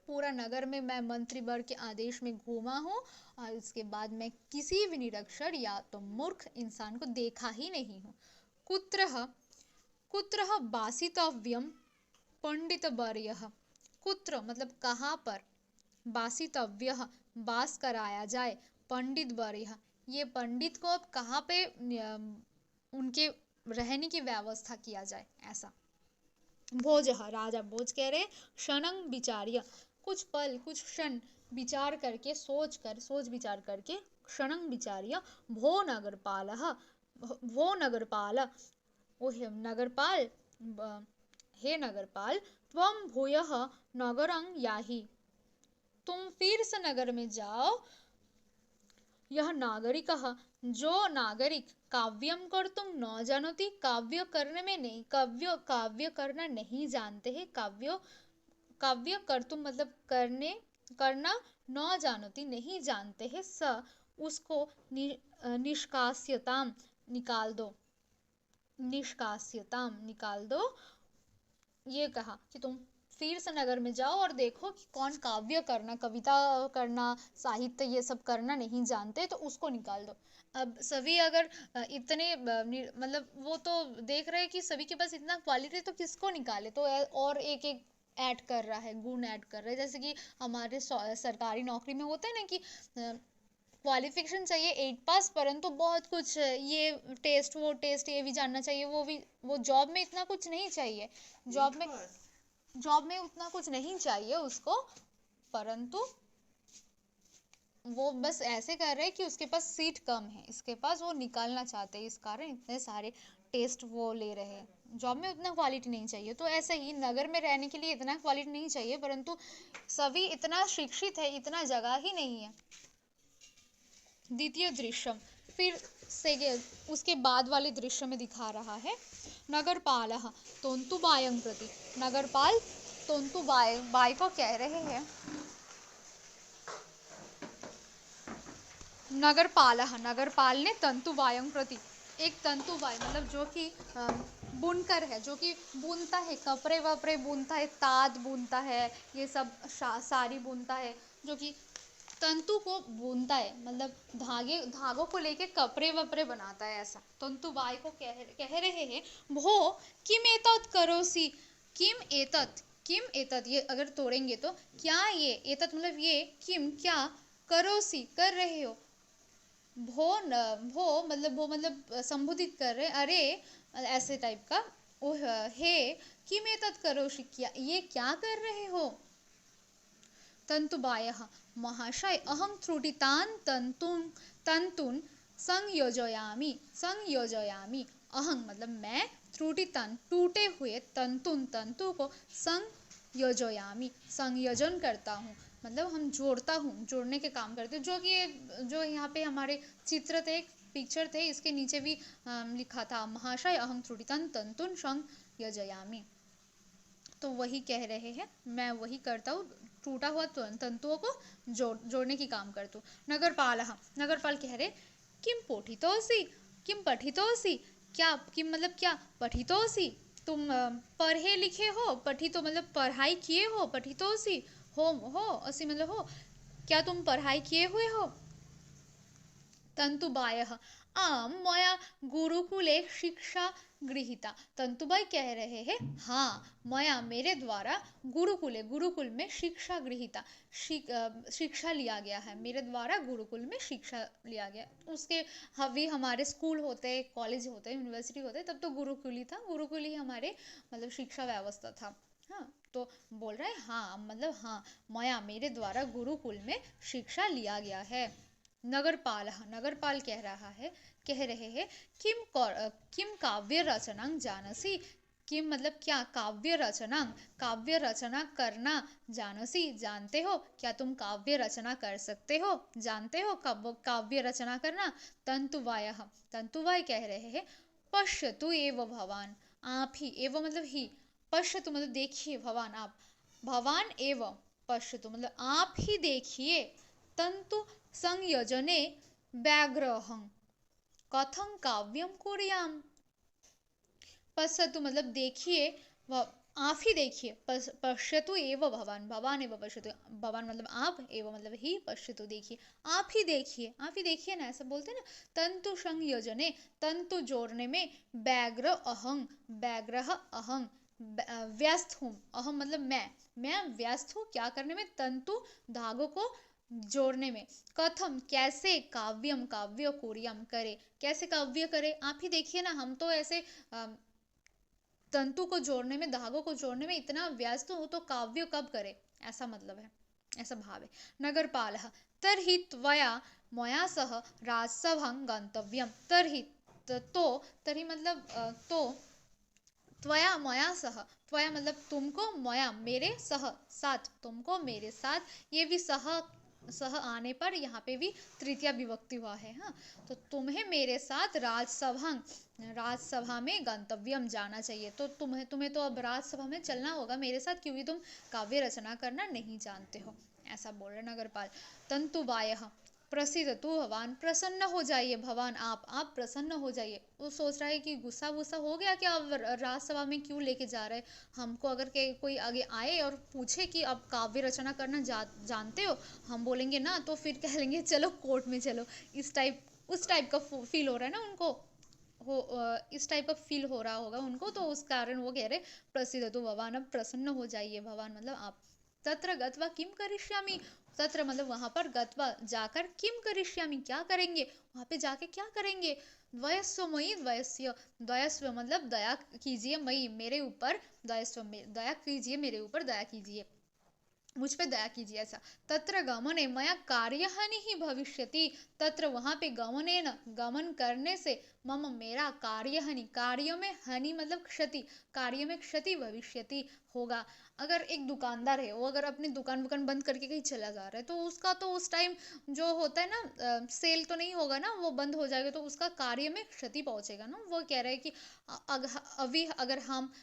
पूरा नगर में मैं मंत्रीवर के आदेश में घूमा हूँ और उसके बाद मैं किसी भी निरक्षर या तो मूर्ख इंसान को देखा ही नहीं हूँ। कुत्रः वासितव्यम पंडितवर्यः, कुत्र मतलब कहाँ पर, वासितव्यः वास कराया जाए, पंडितवर्यः ये पंडित को अब कहाँ पे उनके रहने की व्यवस्था किया जाए ऐसा। भोजः राजा भोज कह रहे क्षणं विचार्य कुछ पल कुछ क्षण विचार करके, सोच विचार करके, क्षणं विचार्य भो नगरपाल ओ नगरपाल, हे नगरपाल, त्वं भूयः नगरं याहि, तुम फिर से नगर में जाओ। यह नागरिकः जो नागरिक काव्यम कर्तुम न जानति, काव्य करना नहीं जानते हैं, काव्य कर्तुम मतलब करना न जानति नहीं जानते हैं, स उसको निष्कास्यताम निकाल दो। ये कहा कि तुम फिर से नगर में जाओ और देखो कि कौन काव्य करना, कविता करना, साहित्य ये सब करना नहीं जानते तो उसको निकाल दो। अब सभी अगर इतने मतलब वो तो देख रहे हैं कि सभी के पास इतना क्वालिटी, तो किसको निकाले, तो और एक ऐड कर रहा है, गुण ऐड कर रहा है। जैसे कि हमारे सरकारी नौकरी में होता है ना कि क्वालिफिकेशन चाहिए 8 पास, परंतु बहुत कुछ ये टेस्ट ये भी जानना चाहिए, वो जॉब में इतना कुछ नहीं चाहिए, जॉब में उतना कुछ नहीं चाहिए उसको, परंतु वो बस ऐसे कर रहे हैं कि उसके पास सीट कम है, इसके पास वो निकालना चाहते हैं, इस कारण इतने सारे टेस्ट वो ले रहे हैं। जॉब में उतना क्वालिटी नहीं चाहिए, तो ऐसे ही नगर में रहने के लिए इतना क्वालिटी नहीं चाहिए, परंतु सभी इतना शिक्षित है, इतना जगह ही नहीं है। द्वितीय दृश्य फिर से उसके बाद वाले दृश्य में दिखा रहा है, नगरपालः तोन्तुबायं प्रति, नगरपाल तोन्तुबाई को कह रहे हैं, नगरपाल ने तंतुबायं प्रति, एक तंतुबाई मतलब जो कि बुनकर है, जो कि बुनता है, कपड़े वपड़े बुनता है, ताँत बुनता है, ये सब साड़ी बुनता है, जो कि तंतु को बुनता है, मतलब धागों को लेके कपड़े वपड़े बनाता है। ऐसा तंतु बाई को कह रहे हैं, भो किम एतत् करोसि, किम एतत्, ये अगर तोड़ेंगे तो क्या, ये एतत् मतलब ये, किम क्या, करोसि कर रहे हो, भो मतलब संबोधित कर रहे, अरे ऐसे टाइप का, ओह हे किम एतत् करोषि, क्या ये क्या कर रहे हो। तंतुबायः, महाशय अहं त्रुटितान् तंतून् संयोजयामि, अहं मतलब मैं, त्रुटितान् टूटे हुए, तंतु को संयोजयामि संयोजन करता हूँ, मतलब हम जोड़ता हूँ, जोड़ने के काम करते हैं, जो कि जो यहाँ पे हमारे चित्र थे, पिक्चर थे, इसके नीचे भी लिखा था, महाशय अहं त्रुटितान् तंतून् संयोजयामि। तो वही कह रहे हैं, मैं वही करता हूँ, टूटा हुआ तंतुओं को जोड़ने की काम करता हूँ। नगरपाल कह रहे, किम पठितोसी, क्या, किम मतलब क्या, पठितोसी तुम पढ़े लिखे हो, पठितो मतलब पढ़ाई किए हो, पठितोसी हो असी मतलब हो, क्या तुम पढ़ाई किए हुए हो। तंतुबायः, आम मया गुरुकुले शिक्षा गृहीता, तंतुबाई कह रहे हैं, हाँ मया मेरे द्वारा गुरुकुल में शिक्षा गृहीता, शिक्षा लिया गया है, मेरे द्वारा गुरुकुल में शिक्षा लिया गया। उसके अभी हमारे स्कूल होते, कॉलेज होते, यूनिवर्सिटी होते, तब तो गुरुकुल ही था, गुरुकुल ही हमारे मतलब शिक्षा व्यवस्था था। हाँ, तो बोल रहे हैं, हाँ मतलब हाँ, मया मेरे द्वारा गुरुकुल में शिक्षा लिया गया है। नगरपाल कह रहे हैं, किम काव्य रचना जानसी, किम मतलब क्या, काव्य रचना करना, जानसी जानते हो, क्या तुम काव्य रचना कर सकते हो, जानते हो काव्य रचना करना। तंतुवाय कह रहे हैं, पश्यतु एव भवान, आप ही, एव मतलब ही, पश्यतु मतलब देखिए, भवान एव पश्यतु मतलब आप ही देखिए, तंतु संयोजने व्याघ्रहं कथं काव्यम कुर्याम। पश्यतु मतलब देखिए, आप ही देखिए, पश्यतु एव भवान एव पश्यतु, भवान मतलब आप, एव मतलब ही, पश्यतु देखिए, आप ही देखिए ना, ऐसा बोलते हैं ना। तंतु संयोजने, तंतु जोड़ने में, व्याघ्र अहं व्यस्त हूँ, अहम मतलब मैं व्यस्त हूँ, क्या करने में, तंतु धागों को जोड़ने में, कथम कैसे, काव्य कोरियम करे, कैसे काव्य करे, आप ही देखिए ना, हम तो ऐसे तंतु को जोड़ने में, धागों को जोड़ने में इतना व्यस्त हूँ, तो काव्य कब करे, ऐसा मतलब है, ऐसा भाव है। नगरपालः, तर्हि त्वया मया सह राजसभां गन्तव्यं, तर्हि मतलब तो, त्वया मया सह, त्वया मतलब तुमको, मया मेरे, साथ तुमको मेरे साथ, ये भी सह आने पर यहाँ पे भी तृतीया विभक्ति हुआ है। हाँ, तो तुम्हें मेरे साथ राजसभा में गंतव्यम जाना चाहिए, तो तुम्हें तो अब राजसभा में चलना होगा मेरे साथ, क्योंकि तुम काव्य रचना करना नहीं जानते हो, ऐसा बोल रहे नगरपाल। तंतुबायः, प्रसीदतु भवान, प्रसन्न हो जाइए भवान, आप प्रसन्न हो जाइए। वो सोच रहा है कि गुस्सा वुस्सा हो गया क्या, अब राजसभा में क्यों लेके जा रहे हमको, अगर कोई आगे आए और पूछे कि आप काव्य रचना करना जानते हो, हम बोलेंगे ना, तो फिर कह लेंगे चलो कोर्ट में चलो, उस टाइप का फील हो रहा है ना उनको, इस टाइप का फील हो रहा होगा उनको, तो उस कारण वो कह रहे प्रसीदतु भवान, अब प्रसन्न हो जाइए भवान मतलब आप। तत्र गत्वा किम करिष्यामि, तत्र मतलब वहां पर गत्वा जाकर, किम करिष्यामि क्या करेंगे, वहां पे जाके क्या करेंगे। द्वयस्व मयि, द्वयस्व मतलब दया कीजिए, मयि मेरे ऊपर, दया कीजिए मेरे ऊपर, दया कीजिए मुझ पे, दया कीजिए ऐसा। तत्र गमने मया कार्यहानि ही भविष्यति, तत्र वहाँ पे गमन करने से, मम मेरा, कार्यहानि, कार्यों में हानि मतलब क्षति, कार्य में क्षति भविष्यति होगा। अगर एक दुकानदार है, वो अगर अपनी दुकान बंद करके कहीं चला जा रहा है, तो उसका तो उस टाइम जो होता है ना, सेल तो नहीं होगा ना, वो बंद हो जाएगा, तो उसका कार्य में क्षति पहुंचेगा ना। वो कह रहे हैं कि अभी अगर हम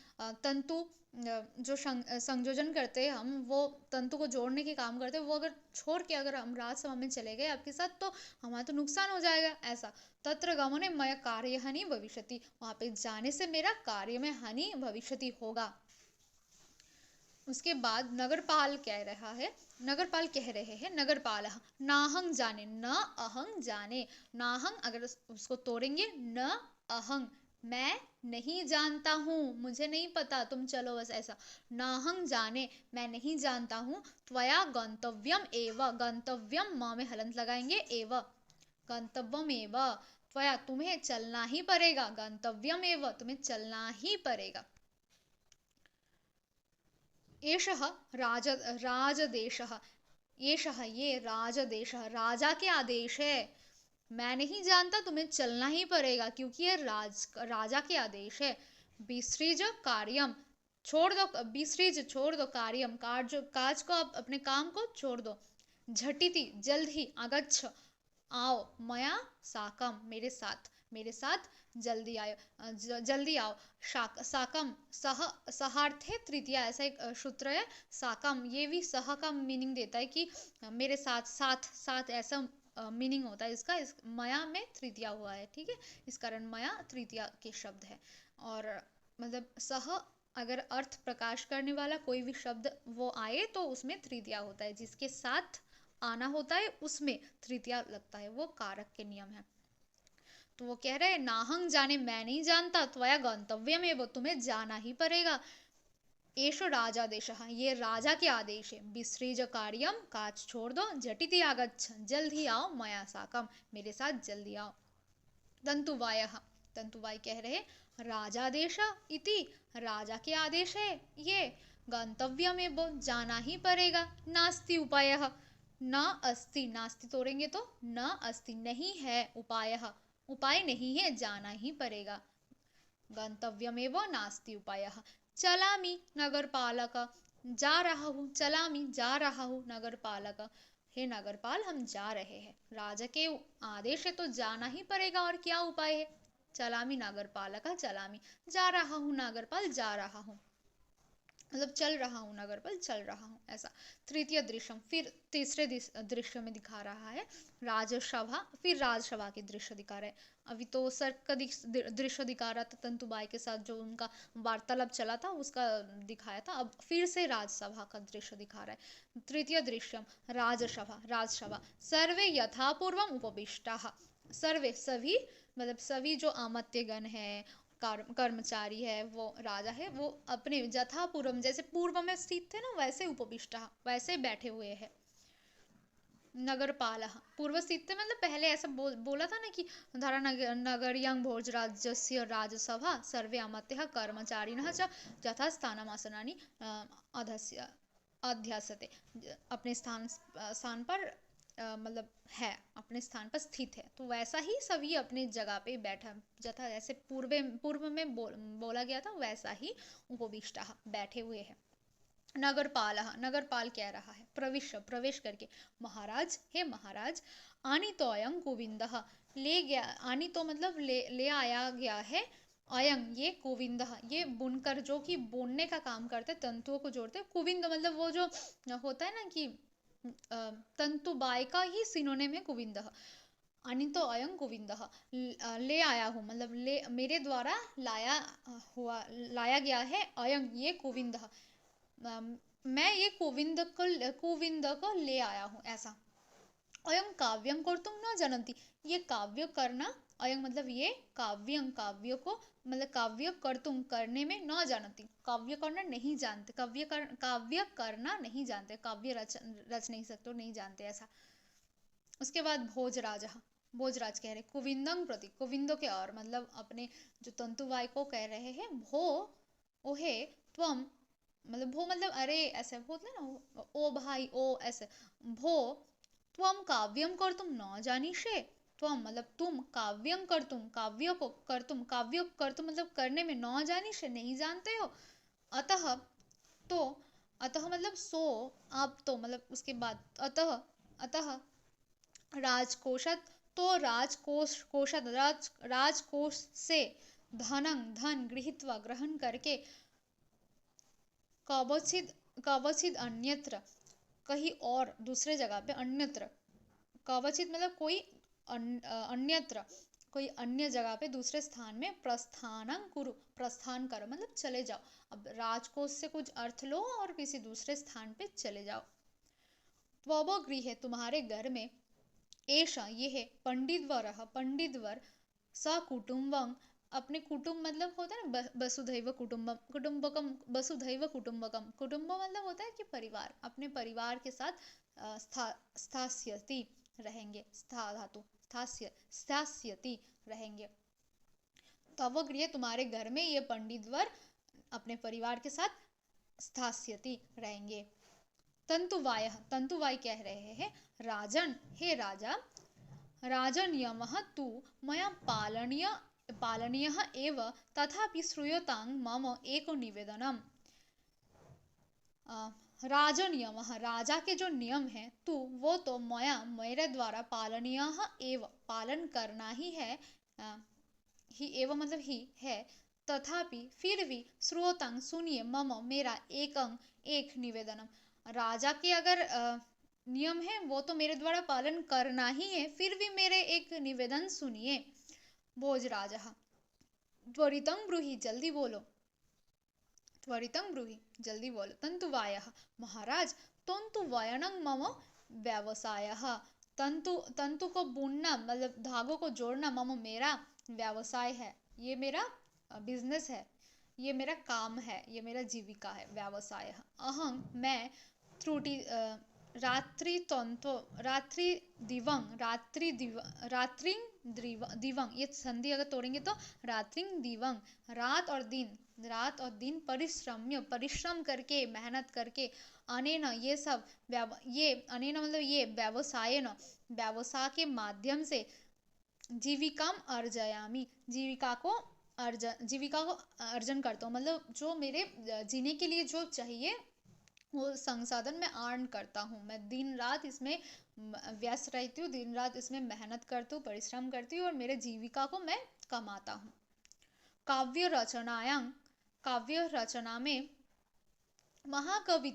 तंतु जो संयोजन करते हैं, हम वो तंतु को जोड़ने के काम करते हैं, वो अगर छोड़ के अगर हम राजसभा में चले गए आपके साथ, तो हमारा तो नुकसान हो जाएगा, ऐसा। तत्र गमने मया कार्यहानि भविष्यति, वहाँ पे जाने से मेरा कार्य में हानि भविष्यति होगा। उसके बाद नगरपाल कह रहा है, नगरपाल कह रहे हैं, नगरपालः नाहं जाने, न अहं जाने, नाहं अगर उसको तोड़ेंगे, न अहं मैं नहीं जानता हूँ, मुझे नहीं पता, तुम चलो बस ऐसा। नाहं जाने मैं नहीं जानता हूँ, त्वया गंतव्यम एव, गंतव्यम म में हलंत लगाएंगे, एव गंतव्यम एव, त्वया तुम्हें चलना ही पड़ेगा, गंतव्यम एव तुम्हें चलना ही पड़ेगा। एषः राजदेशः, एषः ये राजदेशः, राजा के आदेश है, मैं नहीं जानता, तुम्हें चलना ही पड़ेगा क्योंकि ये राजा के आदेश है। विसृज कार्यम, छोड़ दो, विसृज छोड़ दो, कार्यम काज को, अपने काम को छोड़ दो। झटिति जल्द ही, आगच्छ आओ, मया साकम मेरे साथ जल्दी आयो, जल्दी आओ। साकम सहार्थे तृतीया, ऐसा एक सूत्र है। साकम ये भी सह का मीनिंग देता है कि मेरे साथ ऐसा मीनिंग होता है इसका। मया में तृतीया हुआ है, ठीक है, इस कारण मया तृतीया के शब्द है। और मतलब सह अगर अर्थ प्रकाश करने वाला कोई भी शब्द वो आए तो उसमें तृतीया होता है, जिसके साथ आना होता है उसमें तृतीया लगता है, वो कारक के नियम है। तो वो कह रहे हैं नाहं जाने मैं नहीं जानता, त्वया गंतव्यम एव तुम्हें जाना ही पड़ेगा। एषो राजादेशः ये राजा के आदेश है। विसृज कार्यम काज छोड़ दो, झटिति आगच्छ जल्द ही आओ, मया साकम मेरे साथ जल्दी आओ। तंतुवायः तंतुवाय कह रहे राजादेश इति राजा के आदेश है ये, गंतव्यमेव जाना ही पड़ेगा। नास्ति उपायः न अस्ति, नास्ति तोड़ेंगे तो न अस्ति नहीं है, उपायः उपाय नहीं है, जाना ही पड़ेगा। गंतव्यमेव नास्ति उपायः। चलामि नगरपालक, जा रहा हूँ, चलामि जा रहा हूँ, नगरपालक हे नगरपाल हम जा रहे हैं, राजा के आदेश है तो जाना ही पड़ेगा, और क्या उपाय है। चलामि नगरपालक, चलामि जा रहा हूँ, नगरपाल जा रहा हूँ, मतलब चल रहा हूँ, नगरपाल चल रहा हूँ, ऐसा। तृतीय दृश्यम, फिर तीसरे दृश्य में दिखा रहा है राजसभा, फिर राजसभा के दृश्य दिखा रहे हैं। अभी तो सर्क का दृश्य दिखा रहा था, तंतुबाई के साथ जो उनका वार्तालाप चला था उसका दिखाया था, अब फिर से राजसभा का दृश्य दिखा रहा है। तृतीय दृश्यम राजसभा, सर्वे यथापूर्वम उपविष्टाः, सर्वे सभी, मतलब सभी जो अमात्यगण है, कर्मचारी है, वो राजा है, वो अपने यथापूर्वम जैसे पूर्व में स्थित थे ना वैसे उपविष्टा, वैसे बैठे हुए हैं। नगरपालः पूर्व स्थित थे, मतलब पहले ऐसा बोला था ना कि धारा नगरियं भोजराज्यस्य राजसभा सर्वे अमात्यः कर्मचारिणः च यथा स्थानमासनानि अध्यासते, अपने स्थान पर मतलब है, अपने स्थान पर स्थित है, तो वैसा ही सभी अपने जगह पे बैठा, जथा जैसे पूर्व में बोला गया था वैसा ही उपविष्टाः बैठे हुए हैं। नगरपाल कह रहा है प्रवेश करके, महाराज हे महाराज, आनीतोऽयं गोविंदः ले गया, आनी तो मतलब ले आया गया है, अयं ये गोविंदः ये बुनकर जो कि बुनने का काम करते, तंतुओं को जोड़ते, गोविंद मतलब वो जो होता है ना कि तंतुबाई का ही सिनोनिम है गोविंदः। अनितो अयं गोविंदः ले आया हूँ, मतलब ले मेरे द्वारा लाया गया है, अयं ये गोविंदः मैं ये गोविंद को ले आया हूँ, ऐसा। अयं काव्यं कर्तुं न जानन्ति, ये काव्य करना, अयं मतलब ये काव्यं काव्य को, मतलब काव्य कर्तुं करने में न जानन्ति, काव्य करना नहीं जानते, काव्य करना नहीं जानते, काव्य रच नहीं सकते, नहीं जानते, ऐसा। उसके बाद भोजराज कह रहे कुविंदं प्रति, कुविंदों के और, मतलब अपने जो तंतुवाय को कह रहे हैं, भो ओहे त्वम, मतलब भो मतलब अरे ऐसे बोलते हैं ना, ओ भाई ओ ऐसे, भो त्वम काव्यम कर्तुम न जानीषे, त्वम मतलब तुम, काव्यम कर्तुम काव्य को, कर्तुम काव्य कर्तुम मतलब करने में, न जानीषे नहीं जानते हो, अतः तो, अतः मतलब सो, आप तो मतलब उसके बाद, अतः राजकोषात्, तो राजकोष से धन गृहीत्वा ग्रहण करके, कवचिद अन्यत्र, कहीं और दूसरे जगह पे, अन्यत्र कवचित मतलब कोई अन्यत्र, कोई अन्य जगह पे दूसरे स्थान में प्रस्थानं कुरु, प्रस्थान करो मतलब चले जाओ। अब राजकोष से कुछ अर्थ लो और किसी दूसरे स्थान पे चले जाओ। त्वो गृहे तुम्हारे घर में, एषा ये है, पंडित वर सकुटुम्बं, अपने कुटुंब मतलब होता है ना वसुधैव कुटुंबम, कुटुंबकम वसुधैव कुटुंबकम, कुटुंब मतलब होता है कि परिवार, अपने परिवार के साथ स्थास्यति रहेंगे, स्था धातु स्थास्यति रहेंगे। तव गृह तुम्हारे घर में ये पंडित वर अपने परिवार के साथ स्थास्यति रहेंगे। तंतुवाय कह रहे हैं, राजन हे राजा, राजन यमः तु मया पालनीयः एव, तथापि श्रूयतां मम एको निवेदनम्। राजन यमः, राजा के जो नियम है, तू वो तो मेरे द्वारा पालनीयः एव, पालन करना ही है, ही एव मतलब ही है, तथापि फिर भी श्रूयतां सुनिए, मम मेरा एक निवेदनम, राजा के अगर नियम है वो तो मेरे द्वारा पालन करना ही है, फिर भी मेरे एक निवेदन सुनिए। भोजराजः त्वरितं ब्रूहि, जल्दी बोलो, त्वरितं ब्रूहि जल्दी बोलो। तंतुवायः महाराज, तंतुवयनं मम व्यवसायः, तंतु को बुनना मतलब धागों को जोड़ना, मम मेरा व्यवसाय है, ये मेरा बिजनेस है, ये मेरा काम है, ये मेरा जीविका है, व्यवसाय। अहं मैं त्रुटि दिवं, ये संधि अगर तोड़ेंगे तो रात्रिं दिवं, रात और दिन परिश्रम करके, मेहनत करके, अनेन ये सब ये अनेन मतलब ये व्यवसाय के माध्यम से जीविकाम अर्जयामी, जीविका को अर्जन करता हूँ, मतलब जो मेरे जीने के लिए जो चाहिए वो संसाधन मैं अर्न करता हूँ, मैं दिन रात इसमें व्यस्त रहती हूँ, दिन रात इसमें मेहनत करती हूँ, परिश्रम करती हूँ और मेरे जीविका को मैं कमाता हूँ। काव्य रचना में महाकवि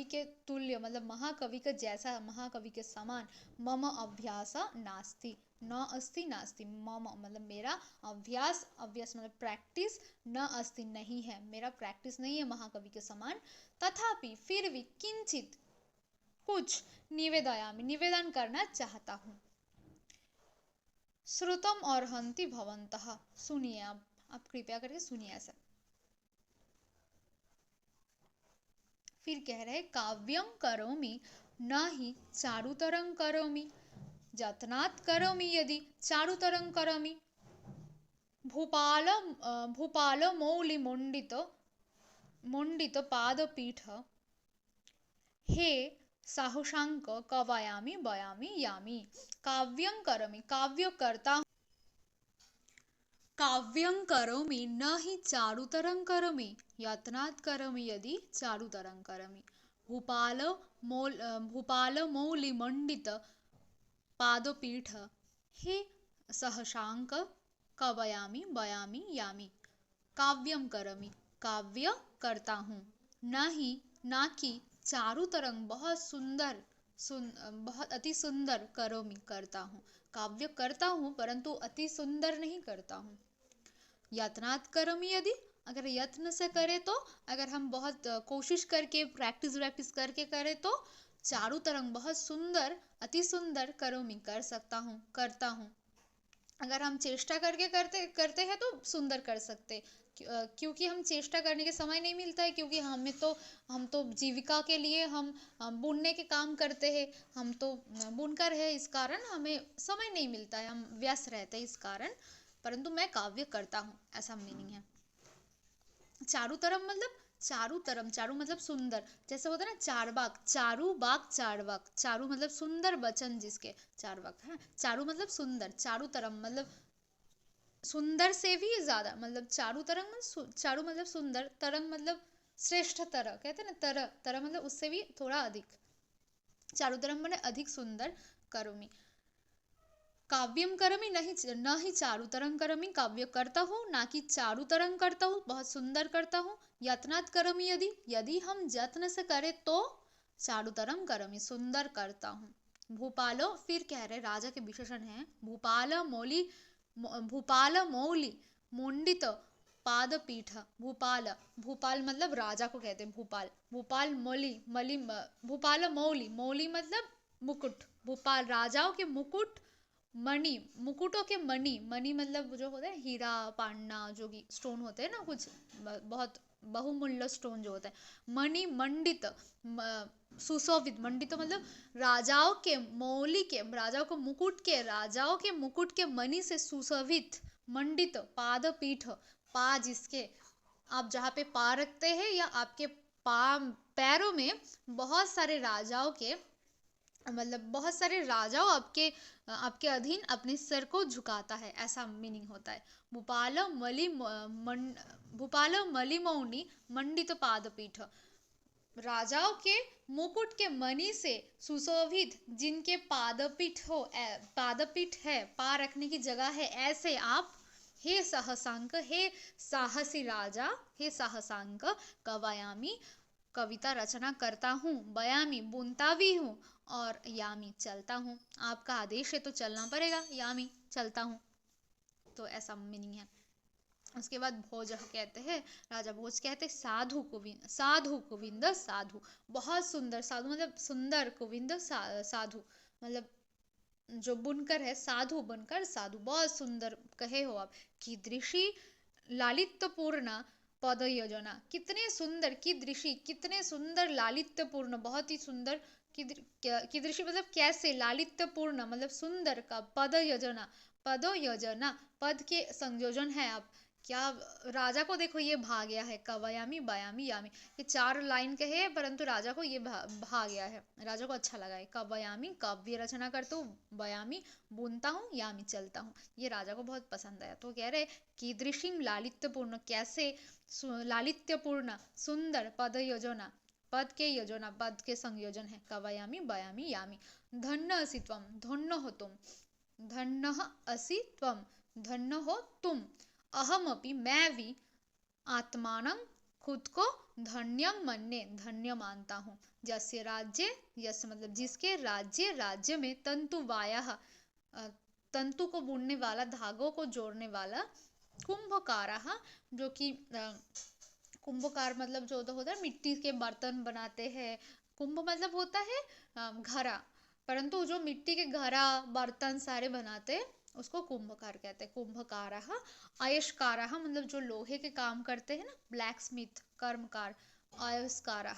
के तुल्य मतलब महाकवि के जैसा, महाकवि के समान मम अभ्यास नास्ति, न अस्ति नास्ति, मम मतलब मेरा अभ्यास मतलब प्रैक्टिस, न अस्ति नहीं है, मेरा प्रैक्टिस नहीं है महाकवि के समान। तथापि फिर भी किंचित कुछ निवेदयामि, निवेदन करना चाहता हूँ। श्रुतम और हंति भवन्तः, सुनिए आप कृपया करके सुनिए ऐसा। फिर कह रहे, काव्यं करोमि न हि चारुतरं करोमि, जतनात् करोमि यदि चारुतरं करोमि। भूपाल मौलि मुंडित पादपीठ, हे साहुशांक कवयामि बयामि यामि। काव्यं करोमि, काव्यं करोमि न हि चारुतरं करोमि, यत्नात् करोमि यदि चारुतरं करोमि। भूपाल मौलिमंडित पादपीठ, हे सहशांक कवयामि बयामि यामि। काव्यं करोमि, काव्य करता हूँ, न ही ना कि चारुतरंग बहुत सुंदर बहुत अति सुंदर, करोमि करता हूँ, काव्य करता हूँ परंतु अति सुंदर नहीं करता हूँ। यत्नात् करोमि यदि, अगर यत्न से करे तो, अगर हम बहुत कोशिश करके प्रैक्टिस करके करें तो चारू तरंग बहुत सुंदर अति सुंदर करोमि कर सकता हूँ, करता हूँ। अगर हम चेष्टा करके करते हैं तो सुंदर कर सकते, क्योंकि हम चेष्टा करने के समय नहीं मिलता है, क्योंकि हम तो जीविका के लिए हम बुनने के काम करते हैं, हम तो बुनकर है, इस कारण हमें समय नहीं मिलता है, हम व्यस्त रहते हैं इस कारण, परंतु मैं काव्य करता हूँ, ऐसा मीनिंग है। चारुतरम मतलब चारू मतलब सुंदर, जैसे होता है ना चारबाग, चारू मतलब सुंदर वचन जिसके, चारबाग है, चारू मतलब सुंदर, चारुतरम मतलब सुंदर से भी ज्यादा, मतलब चारू मतलब सुंदर, तरंग मतलब श्रेष्ठ तरह, कहते हैं ना तरह मतलब उससे भी थोड़ा अधिक, चारुतरम मतलब अधिक सुंदर करोमि। काव्यम करोमि न ही चारुतरंग करोमि, काव्य करता हूँ ना कि चारुतरंग करता हूँ, बहुत सुंदर करता हूँ। यत्नात् करोमि यदि हम यत्न से करें तो चारुतरंग करोमि, सुंदर करता हूँ। भूपालो, फिर कह रहे राजा के विशेषण हैं, भूपाल मौली भूपाल मौली मुंडित पादपीठ। भूपाल, भूपाल मतलब राजा को कहते हैं भूपाल। भूपाल मौली, भूपाल मौली, मौली मतलब मुकुट। भूपाल राजाओं के मुकुट, मणि, मुकुटों के मणि, मणि मतलब जो होता है हीरा पांडा, जो कि स्टोन होते हैं ना कुछ बहुत बहुमूल्य स्टोन जो होता है। मणि मंडित, सुशोभित, मंडित मतलब राजाओं के मौली के, राजाओं को मुकुट के, राजाओं के मुकुट के मणि से सुशोभित मंडित पादपीठ, पा जिसके आप जहाँ पे पा रखते हैं या आपके पा पैरों में बहुत सारे राजाओं के, मतलब बहुत सारे राजाओं आपके अधीन अपने सिर को झुकाता है, ऐसा मीनिंग होता है। भूपाल भूपाल मलिमौनी मंडित पादपीठ, राजाओं के मुकुट के मणि से सुशोभित जिनके पादपीठ हो, पादपीठ है, पा रखने की जगह है, ऐसे आप हे सहसांक, हे साहसी राजा, हे साहसांक, कवयामी कविता रचना करता हूँ, बयामी बुनता भी हूँ, और यामी चलता हूँ। आपका आदेश है तो चलना पड़ेगा, यामी चलता हूँ, तो ऐसा मीनिंग है। उसके बाद भोज कहते हैं, राजा भोज कहते हैं साधु गोविंद, साधु गोविंद साधु, बहुत सुंदर, साधु मतलब सुंदर, गोविंद साधु मतलब जो बुनकर है, साधु बनकर साधु, बहुत सुंदर कहे हो आप। कीदृशी लालित्यपूर्ण पद योजना, कितने सुंदर, कीदृशी कितने सुंदर, लालित्यपूर्ण बहुत ही सुंदर, कीदृशी मतलब कैसे, लालित्यपूर्ण मतलब सुंदर का, पद योजना, पदो योजना पद के संयोजन है आप। क्या राजा को देखो ये भा गया है, कवयामी बयामी यामी, ये 4 लाइन के है परंतु राजा को ये भा गया है, राजा को अच्छा लगा है। कवयामी काव्य रचना करता हूँ, बयामी बुनता हूँ, यामी चलता हूँ, ये राजा को बहुत पसंद आया। तो कह रहे कीदृशिम लालित्यपूर्ण, कैसे लालित्यपूर्ण सुंदर पद योजना, पद के योजना, पद के संयोजन है। कवयामी बयामी यामी, धन्य असि त्वम, धन्य हो तुम, धन्य असि त्वम, धन्य हो तुम, अहमपि मैं भी, आत्मानं खुद को, धन्यम मन्ये धन्य मानता हूँ, जस्य राज्य, यस मतलब जिसके राज्य, राज्य में तंतु वाया, तंतु को बुनने वाला, धागों को जोड़ने वाला, कुंभकारा जो कि कुंभकार मतलब जो तो होता है मिट्टी के बर्तन बनाते हैं, कुंभ मतलब होता है घड़ा, परंतु जो मिट्टी के घड़ा बर्तन सारे बनाते हैं उसको कुंभकार कहते हैं। कुंभकार, आयस्कार मतलब जो लोहे के काम करते हैं ना, ब्लैक स्मिथ, कर्मकार, आयस्कार।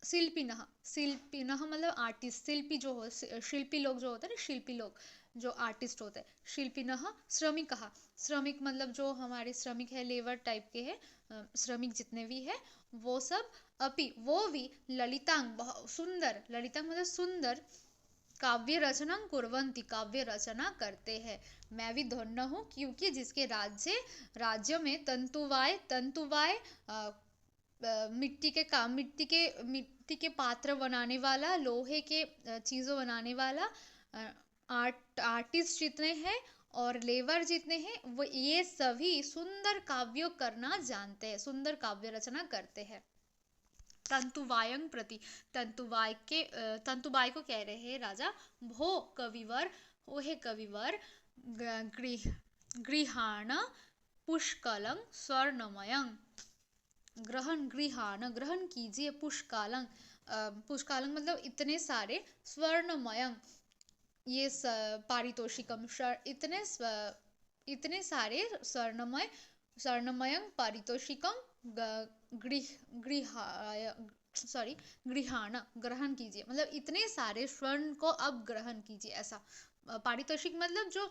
शिल्पिनः, शिल्पिनः मतलब आर्टिस्ट, शिल्पी जो हो, शिल्पी लोग जो होते हैं ना, शिल्पी लोग जो आर्टिस्ट होते हैं। शिल्पिनः श्रमिकः, श्रमिक मतलब जो हमारे श्रमिक है, लेबर टाइप के हैं, श्रमिक जितने भी है वो सब, अपि वो भी, ललितांग बहुत सुंदर, ललितांग मतलब सुंदर, काव्य रचना कुर्वन्ति काव्य रचना करते हैं। मैं भी धन्य हूँ क्योंकि जिसके राज्य में तंतुवाय, तंतुवाय मिट्टी के काम, मिट्टी के पात्र बनाने वाला, लोहे के चीज़ों बनाने वाला, आर्टिस्ट जितने हैं और लेबर जितने हैं वो ये सभी सुंदर काव्य करना जानते हैं, सुंदर काव्य रचना करते हैं। तंतुवायं प्रति, तंतुबाई को कह रहे हैं राजा, भो कविवर, ओ हे कविवर, गृहाण पुष्कलं स्वर्णमयं, ग्रहण कीजिए, पुष्कालं, पुष्कालं मतलब इतने सारे, स्वर्णमयं ये पारितोषिकम, इतने सारे स्वर्णमयं पारितोषिकम, गृहाण ग्रहण कीजिए, मतलब इतने सारे स्वर्ण को अब ग्रहण कीजिए, ऐसा। पारितोषिक मतलब जो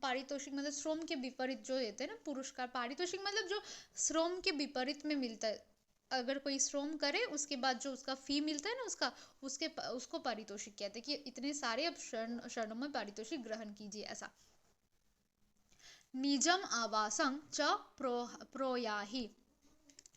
पारितोषिक मतलब श्रम के विपरीत जो देते हैं ना पुरस्कार, पारितोषिक मतलब जो श्रम के विपरीत में मिलता है, अगर कोई श्रम करे उसके बाद जो उसका फी मिलता है ना उसको पारितोषिक कहते हैं, कि इतने सारे अब स्वर्णमय पारितोषिक ग्रहण कीजिए, ऐसा। निजम आवासं च प्रोयाहि,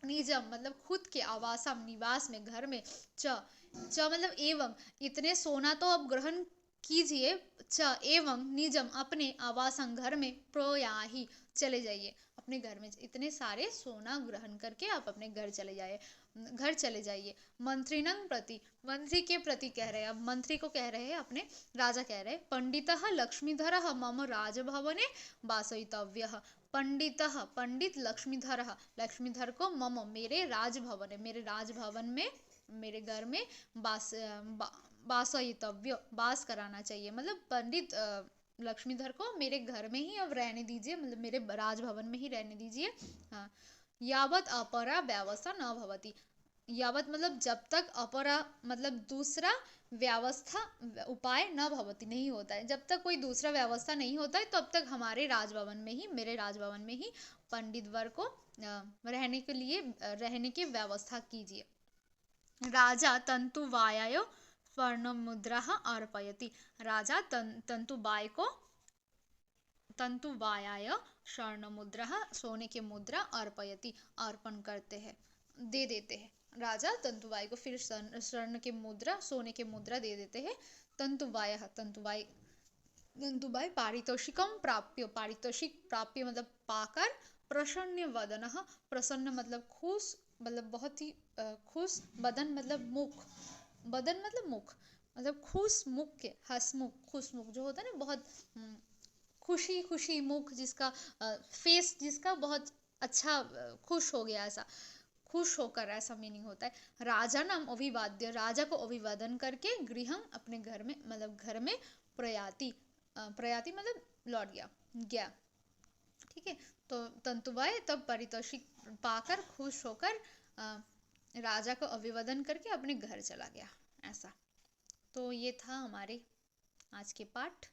निजम मतलब खुद के, आवासम निवास में, घर में, च मतलब एवं, इतने सोना तो अब ग्रहण कीजिए च एवं निजम अपने आवासं घर में प्रयाहि चले जाइए। अपने घर में इतने सारे सोना ग्रहण करके आप अपने घर चले जाइए। मंत्रिणं प्रति, मंत्री के प्रति कह रहे हैं, अब मंत्री को कह रहे हैं, अपने राजा कह रहे हैं, पंडितः लक्ष्मीधरः मम राजभवने वासयितव्यः। पंडितः, पंडित, लक्ष्मीधरः, लक्ष्मीधर को, मम, मेरे राजभवन में, मेरे घर में वासयितव्य, वास कराना चाहिए। मतलब पंडित लक्ष्मीधर को मेरे घर में ही अब रहने दीजिए, मतलब मेरे राजभवन में ही रहने दीजिए। हाँ, यावत अपरा व्यवस्था न भवति, यावत मतलब जब तक, अपरा मतलब दूसरा, व्यवस्था उपाय न भवति नहीं होता है, जब तक कोई दूसरा व्यवस्था नहीं होता है तब तक हमारे राजभवन में ही, मेरे राजभवन में ही पंडित वर को रहने की व्यवस्था कीजिए। राजा तंतुवायाय स्वर्ण अर्पयति, राजा तंतुबाई को, तंतुवायाय स्वर्ण मुद्रा, सोने के मुद्रा, अर्पयति, अर्पण करते हैं, दे देते हैं। राजा तंतुबाई को फिर स्वर्ण के मुद्रा, सोने के मुद्रा दे देते हैं। तंतुबाई पारितोषिकम प्राप्य, पारितोषिक प्राप्य मतलब पाकर, प्रसन्न वदनः, प्रसन्न मतलब खुश, मतलब बहुत ही खुश, बदन मतलब मुख, बदन मतलब मुख, मतलब खुश मुख के, हंसमुख, खुशमुख जो होता है ना, बहुत खुशी खुशी मुख, जिसका फेस, जिसका बहुत अच्छा, खुश हो गया, ऐसा खुश होकर, ऐसा मीनिंग होता है। राजा नाम अभिवाद्य, राजा को अभिवादन करके, गृहं अपने घर में, मतलब घर में, प्रयाति, प्रयाति मतलब लौट गया। ठीक है, तो तंतुबाई तब पारितोषिक पाकर, खुश होकर, राजा को अभिवादन करके अपने घर चला गया, ऐसा। तो ये था हमारे आज के पाठ।